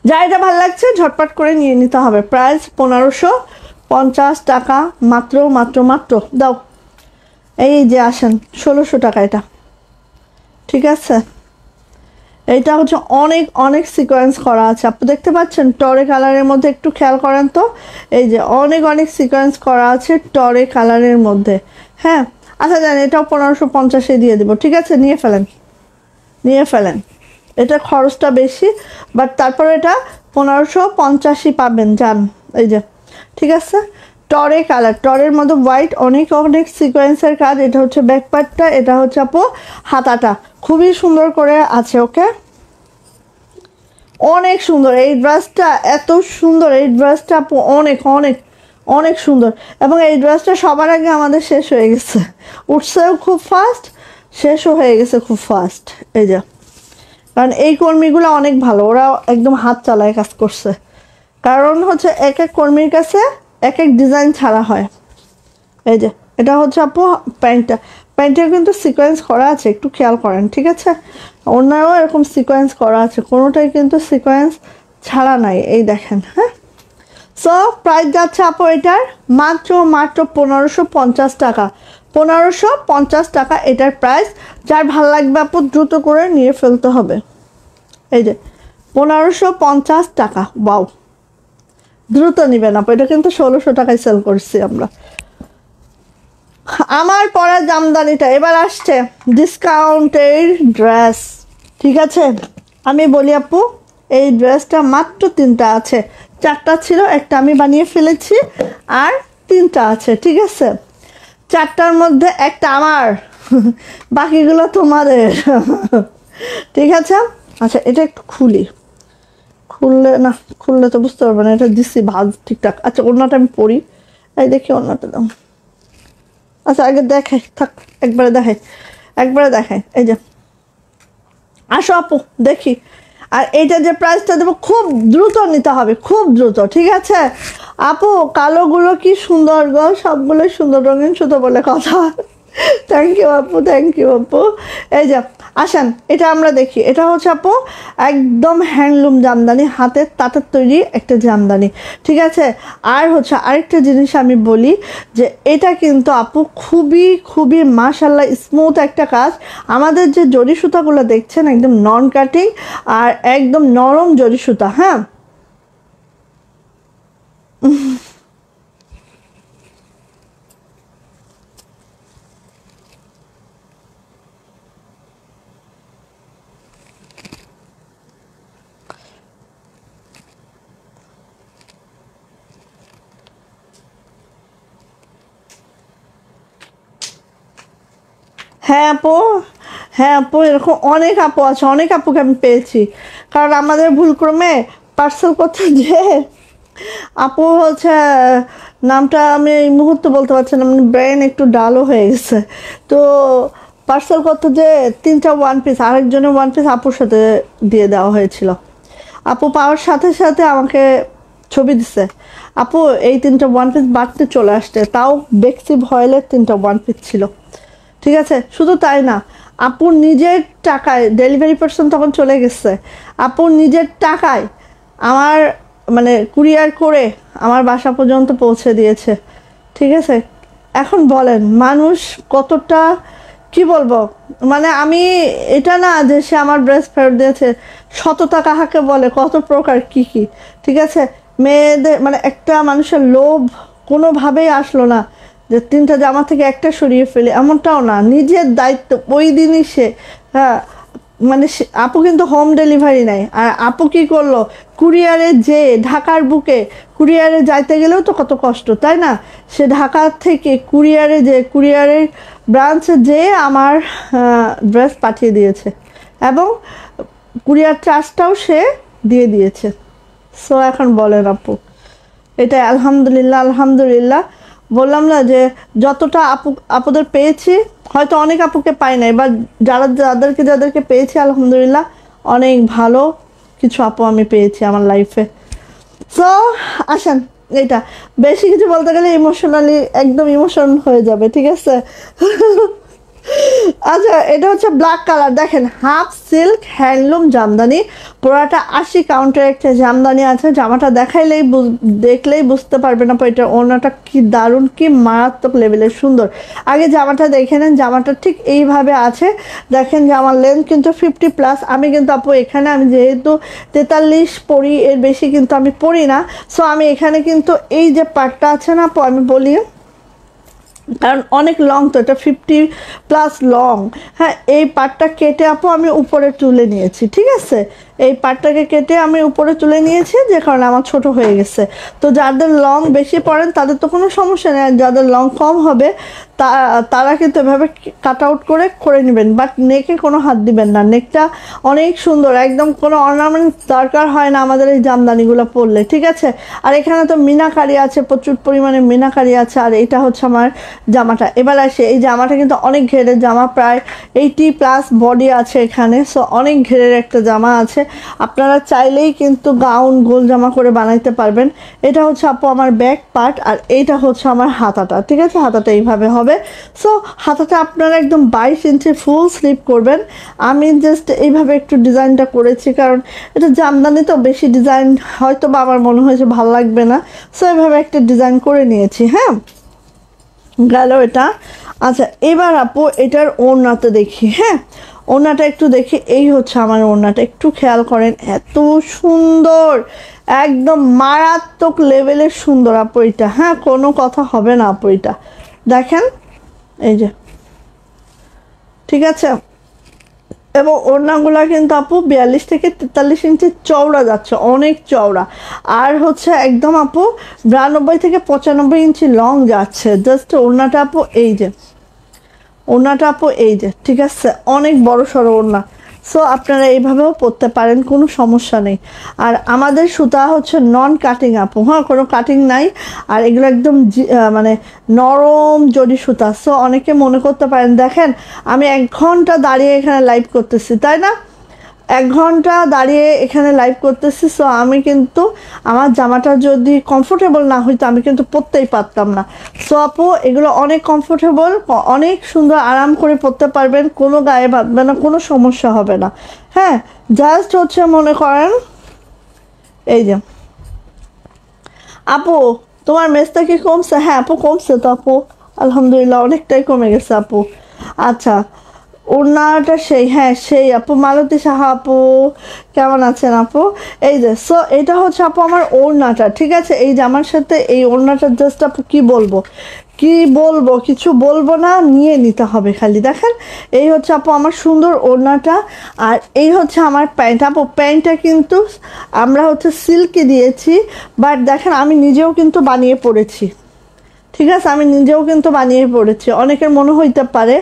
[SPEAKER 1] যা এটা ভালো লাগছে ঝটপট করে নিয়ে নিতে হবে, প্রাইস 1550 টাকা মাত্র মাত্র মাত্র। দাও এই যে আসেন 1600 টাকা এটা, ঠিক আছে। এইটা হচ্ছে অনেক অনেক সিকোয়েন্স করা আছে, আপনি দেখতে পাচ্ছেন টরে কালারের মধ্যে, একটু খেয়াল করেন তো, এই যে অনেক অনেক সিকোয়েন্স করা আছে টরে কালারের মধ্যে, হ্যাঁ। আচ্ছা জানেন এটাও 1550-এ দিয়ে দেবো, ঠিক আছে, নিয়ে ফেলেন নিয়ে ফেলেন। এটা খরচটা বেশি, বাট তারপর এটা 1550-ই পাবেন যান। এই যে ঠিক আছে, টরে কালার, টরের মধ্যে হোয়াইট, অনেক অনেক সিকোয়েন্সের কাজ। এটা হচ্ছে ব্যাক পার্টটা, এটা হচ্ছে আপু হাতাটা, খুবই সুন্দর করে আছে, ওকে, অনেক সুন্দর এই ড্রেসটা, এত সুন্দর এই ড্রেসটা আপু, অনেক অনেক অনেক সুন্দর। এবং এই ড্রেসটা সবার আগে আমাদের শেষ হয়ে গেছে, উঠছেও খুব ফাস্ট, শেষও হয়ে গেছে খুব ফাস্ট। এই যে কারণ এই কর্মীগুলো অনেক ভালো, ওরা একদম হাত চালায় কাজ করছে, কারণ হচ্ছে এক এক কর্মীর কাছে এক এক ডিজাইন ছাড়া হয়। এই যে এটা হচ্ছে আপু প্যান্টটা, প্যান্টেও কিন্তু সিকোয়েন্স করা আছে, একটু খেয়াল করেন, ঠিক আছে। অন্যও এরকম সিকোয়েন্স করা আছে, কোনোটাই কিন্তু সিকোয়েন্স ছাড়া নাই, এই দেখেন, হ্যাঁ। সো প্রাইস যাচ্ছে আপু এটার মাত্র মাত্র 1550 টাকা, 1550 টাকা এটার প্রাইস। যার ভালো লাগবে আপু দ্রুত করে নিয়ে ফেলতে হবে। এই যে 1550 টাকা, ওয়াও, দ্রুত নিবেন আপু। এটা কিন্তু 1600 টাকায় সেল করছি আমরা। আমার পরা জামদানিটা এবার আসছে ডিসকাউন্টের ড্রেস, ঠিক আছে। আমি বলি আপু এই ড্রেসটা মাত্র 3টা আছে, 4টা ছিল, একটা আমি বানিয়ে ফেলেছি, আর 3টা আছে, ঠিক আছে। 4টার মধ্যে একটা আমার, বাকিগুলো তোমাদের, ঠিক আছে। আচ্ছা এটা একটু খুললে তো বুঝতে পারবে না, এটা দিচ্ছি ভাজ ঠিকঠাক। আচ্ছা ওড়নাটা আমি পরি, এই দেখি ওড়নাটা দাও। আচ্ছা আগে দেখাই, থাক একবারে দেখাই। এই যে আসো আপু দেখি। আর এইটা যে প্রাইসটা দেবো খুব দ্রুত নিতে হবে, খুব দ্রুত, ঠিক আছে আপু। কালোগুলো কি সুন্দর গো, সবগুলোই সুন্দর, রঙিন সুতো বলে কথা। থ্যাংক ইউ আপু। এই যে আসেন এটা আমরা দেখি। এটা হচ্ছে আপু একদম হ্যান্ডলুম জামদানি, হাতের তাঁতের তৈরি একটা জামদানি, ঠিক আছে। আর হচ্ছে আরেকটা জিনিস আমি বলি যে এটা কিন্তু আপু খুবই মাশাআল্লাহ স্মুথ একটা কাজ। আমাদের যে জরি সুতাগুলো দেখছেন একদম নন কাটিং আর একদম নরম জরি সুতা, হ্যাঁ। হ্যাঁ আপু এরকম অনেক আপু আছে, অনেক আপুকে আমি পেয়েছি। কারণ আমাদের ভুলক্রমে পার্সেল করতে যে আপু হচ্ছে, নামটা আমি এই মুহূর্তে বলতে পারছি না, মানে ব্রেন একটু ডালও হয়ে গেছে। তো পার্সেল করতে যে 3টা ওয়ান পিস, আরেকজনের ওয়ান পিস আপুর সাথে দিয়ে দেওয়া হয়েছিল। আপু পাওয়ার সাথে সাথে আমাকে ছবি দিছে, আপু এই 3টা ওয়ান পিস বাড়তে চলে আসছে, তাও বেক্সি ভয়েলের 3টা ওয়ান পিস ছিল, ঠিক আছে। শুধু তাই না, আপুর নিজের টাকায়, ডেলিভারি পার্সন তখন চলে গেছে, আপুর নিজের টাকায় আমার মানে কুরিয়ার করে আমার বাসা পর্যন্ত পৌঁছে দিয়েছে, ঠিক আছে। এখন বলেন মানুষ কতটা, কি বলবো, মানে আমি এটা না যে সে আমার ড্রেস ফেরত দিয়েছে, সততা কাহাকে বলে, কত প্রকার কি, ঠিক আছে। মেয়েদের মানে একটা মানুষের লোভ কোনোভাবেই আসলো না যে 3টা জামা থেকে একটা সরিয়ে ফেলে, এমনটাও না, নিজের দায়িত্ব ওই দিনই সে, হ্যাঁ মানে আপু কিন্তু হোম ডেলিভারি নেয়। আর আপু কি করলো, কুরিয়ারে যে ঢাকার বুকে কুরিয়ারে যাইতে গেলেও তো কত কষ্ট, তাই না। সে ঢাকা থেকে কুরিয়ারের ব্রাঞ্চে যে আমার ড্রেস পাঠিয়ে দিয়েছে, এবং কুরিয়ার চার্জটাও সে দিয়ে দিয়েছে। সো এখন বলেন আপু, এটা আলহামদুলিল্লাহ। বললাম না যে যতটা আপুদের পেয়েছি, হয়তো অনেক আপুকে পাই নাই, বা যাদেরকে পেয়েছি আলহামদুলিল্লাহ অনেক ভালো কিছু আপু আমি পেয়েছি আমার লাইফে। সো আসেন, এটা বেশি কিছু বলতে গেলে ইমোশনালি একদম ইমোশন হয়ে যাবে, ঠিক আছে। আচ্ছা এটা হচ্ছে ব্ল্যাক কালার, দেখেন হাফ সিল্ক হ্যান্ডলুম জামদানি, পুরাটা 80 কাউন্টের একটা জামদানি আছে। জামাটা দেখলেই বুঝতে পারবে না এটা ওড়নাটা কি দারুণ, কি মারাত্মক লেভেলের সুন্দর। আগে জামাটা দেখে নেন, জামাটা ঠিক এইভাবে আছে। দেখেন জামার লেন্থ কিন্তু 50+। আমি কিন্তু আপু এখানে, আমি যেহেতু 43 পরি, এর বেশি কিন্তু আমি পরি না। সো আমি এখানে কিন্তু এই যে পার্টটা আছে না আপু, আমি বলি কারণ অনেক লং তো, এটা 50+ লং, হ্যাঁ। এই পার্টটা কেটে আপু আমি উপরে তুলে নিয়েছি, ঠিক আছে। এই পার্টটাকে কেটে আমি উপরে তুলে নিয়েছি, যে কারণে আমার ছোট হয়ে গেছে। তো যাদের লং বেশি পড়েন তাদের তো কোনো সমস্যা নেই, যাদের লং কম হবে তারা কিন্তু এভাবে কাট আউট করে নেবেন, বাট নেকে কোনো হাত দিবেন না। নেকটা অনেক সুন্দর, একদম কোনো অর্নামেন্ট দরকার হয় না আমাদের এই জামদানিগুলো পরলে, ঠিক আছে। আর এখানে তো মিনাকারি আছে, প্রচুর পরিমাণে মিনাকারি আছে। আর এটা হচ্ছে আমার জামাটা। এবার আসে এই জামাটা কিন্তু অনেক ঘেরের জামা, প্রায় 80+ বডি আছে এখানে। সো অনেক ঘেরের একটা জামা আছে, আপনারা চাইলেই কিন্তু গাউন গোল জামা করে বানাইতে পারবেন। এটা হচ্ছে আপু আমার ব্যাক পার্ট, আর এইটা হচ্ছে আমার হাতাটা, ঠিক আছে। হাতাটা এইভাবে হবে। সো হাতাটা আপনারা একদম 22 ইঞ্চি ফুল স্লিভ করবেন। আমি জাস্ট এইভাবে একটু ডিজাইনটা করেছি, কারণ এটা জামদানি তো বেশি ডিজাইন হয়তো বা আমার মনে হয়েছে ভালো লাগবে না, সো এইভাবে একটা ডিজাইন করে নিয়েছি, হ্যাঁ। গেল এটা। আচ্ছা এবার আপু এটার ওড়নাতে দেখি, হ্যাঁ ওড়নাটা একটু দেখি। এই হচ্ছে আমার ওড়নাটা, একটু খেয়াল করেন, এত সুন্দর, একদম মারাত্মক লেভেলের সুন্দর আপু এটা, হ্যাঁ কোনো কথা হবে না আপু এটা দেখেন, এই যে ঠিক আছে। এবং ওড়নাগুলা কিন্তু আপু 42 থেকে 43 ইঞ্চি চওড়া যাচ্ছে, অনেক চওড়া। আর হচ্ছে একদম আপু 92 থেকে 95 ইঞ্চি লং যাচ্ছে। জাস্ট ওড়নাটা আপু এই যে, ওড়নাটা আপু এই যে, ঠিক আছে, অনেক বড় সড়ো ওড়না। সো আপনারা এইভাবেও পরতে পারেন, কোনো সমস্যা নেই। আর আমাদের সুতা হচ্ছে নন কাটিং আপু, হ্যাঁ কোনো কাটিং নাই। আর এগুলো একদম মানে নরম জড়ি সুতা। সো অনেকে মনে করতে পারেন, দেখেন আমি 1 ঘন্টা দাঁড়িয়ে এখানে লাইভ করতেছি, তাই না? 1 ঘন্টা দাঁড়িয়ে এখানে লাইভ করতেছি। সো আমি কিন্তু আমার জামাটা যদি কমফোর্টেবল না হইতো আমি কিন্তু পরতেই পারতাম না। সো আপু এগুলো অনেক কমফোর্টেবল, অনেক সুন্দর আরাম করে পরতে পারবেন, কোনো গায়ে বাঁধবে না, কোনো সমস্যা হবে না। হ্যাঁ জাস্ট হচ্ছে মনে করেন এই যে, আপু তোমার মেজটা কি কমছে? হ্যাঁ আপু কমছে তো আপু, আলহামদুলিল্লাহ অনেকটাই কমে গেছে আপু। আচ্ছা ওড়নাটা সেই, হ্যাঁ সেই আপু মালতী সাহা আপু কেমন আছেন আপু? এই যে সো এটা হচ্ছে আপু আমার ওড়নাটা, ঠিক আছে। এই যে আমার সাথে এই ওড়নাটা জাস্ট আপু কি বলবো, কি বলবো, কিছু বলবো না, নিয়ে নিতে হবে খালি। দেখেন এই হচ্ছে আপু আমার সুন্দর ওড়নাটা। আর এই হচ্ছে আমার প্যান্ট আপু, প্যান্টটা কিন্তু আমরা হচ্ছে সিল্কে দিয়েছি, বাট দেখেন আমি নিজেও কিন্তু বানিয়ে পড়েছি, ঠিক আছে, আমি নিজেও কিন্তু বানিয়ে পড়েছি। অনেকের মনে হইতে পারে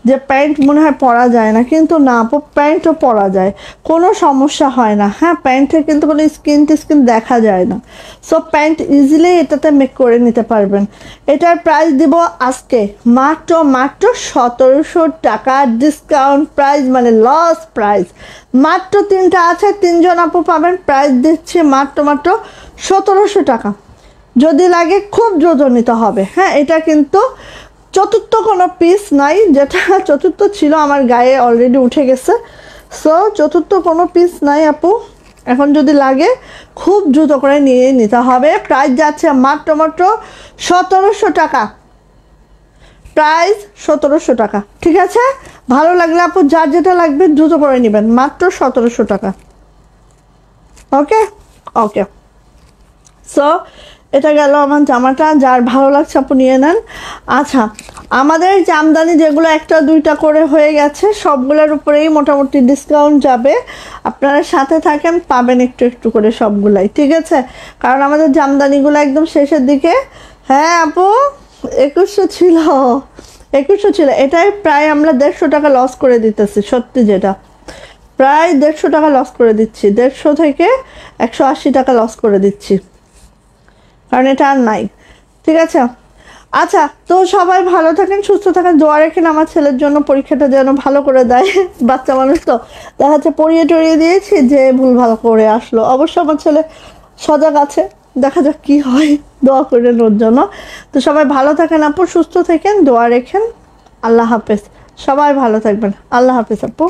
[SPEAKER 1] যে প্যান্ট মনে হয় পরা যায় না, কিন্তু না আপু প্যান্টও পরা যায়, কোনো সমস্যা হয় না। হ্যাঁ প্যান্টে কিন্তু কোনো স্কিন টিস্কিন দেখা যায় না। সো প্যান্ট ইজিলি এটাতে মেক করে নিতে পারবেন। এটার প্রাইস দিব আজকে মাত্র মাত্র 1700 টাকা, ডিসকাউন্ট প্রাইস, মানে লস প্রাইস। মাত্র 3টা আছে, 3জন আপু পাবেন, প্রাইস দিচ্ছি মাত্র মাত্র 1700 টাকা। যদি লাগে খুব দ্রুত নিতে হবে। হ্যাঁ এটা কিন্তু চতুর্থ কোনো পিস নাই, যেটা চতুর্থ ছিল আমার গায়ে অলরেডি উঠে গেছে। সো চতুর্থ কোনো পিস নাই আপু, এখন যদি লাগে খুব দ্রুত করে নিয়ে নিতে হবে। প্রাইস যাচ্ছে মাত্র মাত্র 1700 টাকা, প্রাইস 1700 টাকা, ঠিক আছে। ভালো লাগলে আপু যার যেটা লাগবে দ্রুত করে নেবেন, মাত্র 1700 টাকা। ওকে ওকে সো এটা গেল আমার জামাটা, যার ভালো লাগছে আপু নিয়ে নেন। আচ্ছা আমাদের জামদানি যেগুলো 1টা 2টা করে হয়ে গেছে সবগুলোর উপরেই মোটামুটি ডিসকাউন্ট যাবে, আপনারা সাথে থাকেন, পাবেন একটু একটু করে সবগুলাই, ঠিক আছে। কারণ আমাদের জামদানিগুলো একদম শেষের দিকে। হ্যাঁ আপু 2100 ছিল, 2100 ছিল, এটাই প্রায় আমরা 150 টাকা লস করে দিতেছি, সত্যি যেটা প্রায় 150 টাকা লস করে দিচ্ছি, 150 থেকে 180 টাকা লস করে দিচ্ছি, কারণ এটা আর নাই, ঠিক আছে। আচ্ছা তো সবাই ভালো থাকেন, সুস্থ থাকেন, দোয়া রাখেন আমার ছেলের জন্য, পরীক্ষাটা যেন ভালো করে দেয়। বাচ্চা মানুষ তো দেখা যাচ্ছে পড়িয়ে টড়িয়ে দিয়েছি যে ভুল ভালো করে আসলো। অবশ্য আমার ছেলে সজাগ আছে, দেখা যাক কি হয়, দোয়া করেন ওর জন্য। তো সবাই ভালো থাকেন আপু, সুস্থ থাকেন, দোয়া রেখেন। আল্লাহ হাফেজ, সবাই ভালো থাকবেন, আল্লাহ হাফেজ আপু।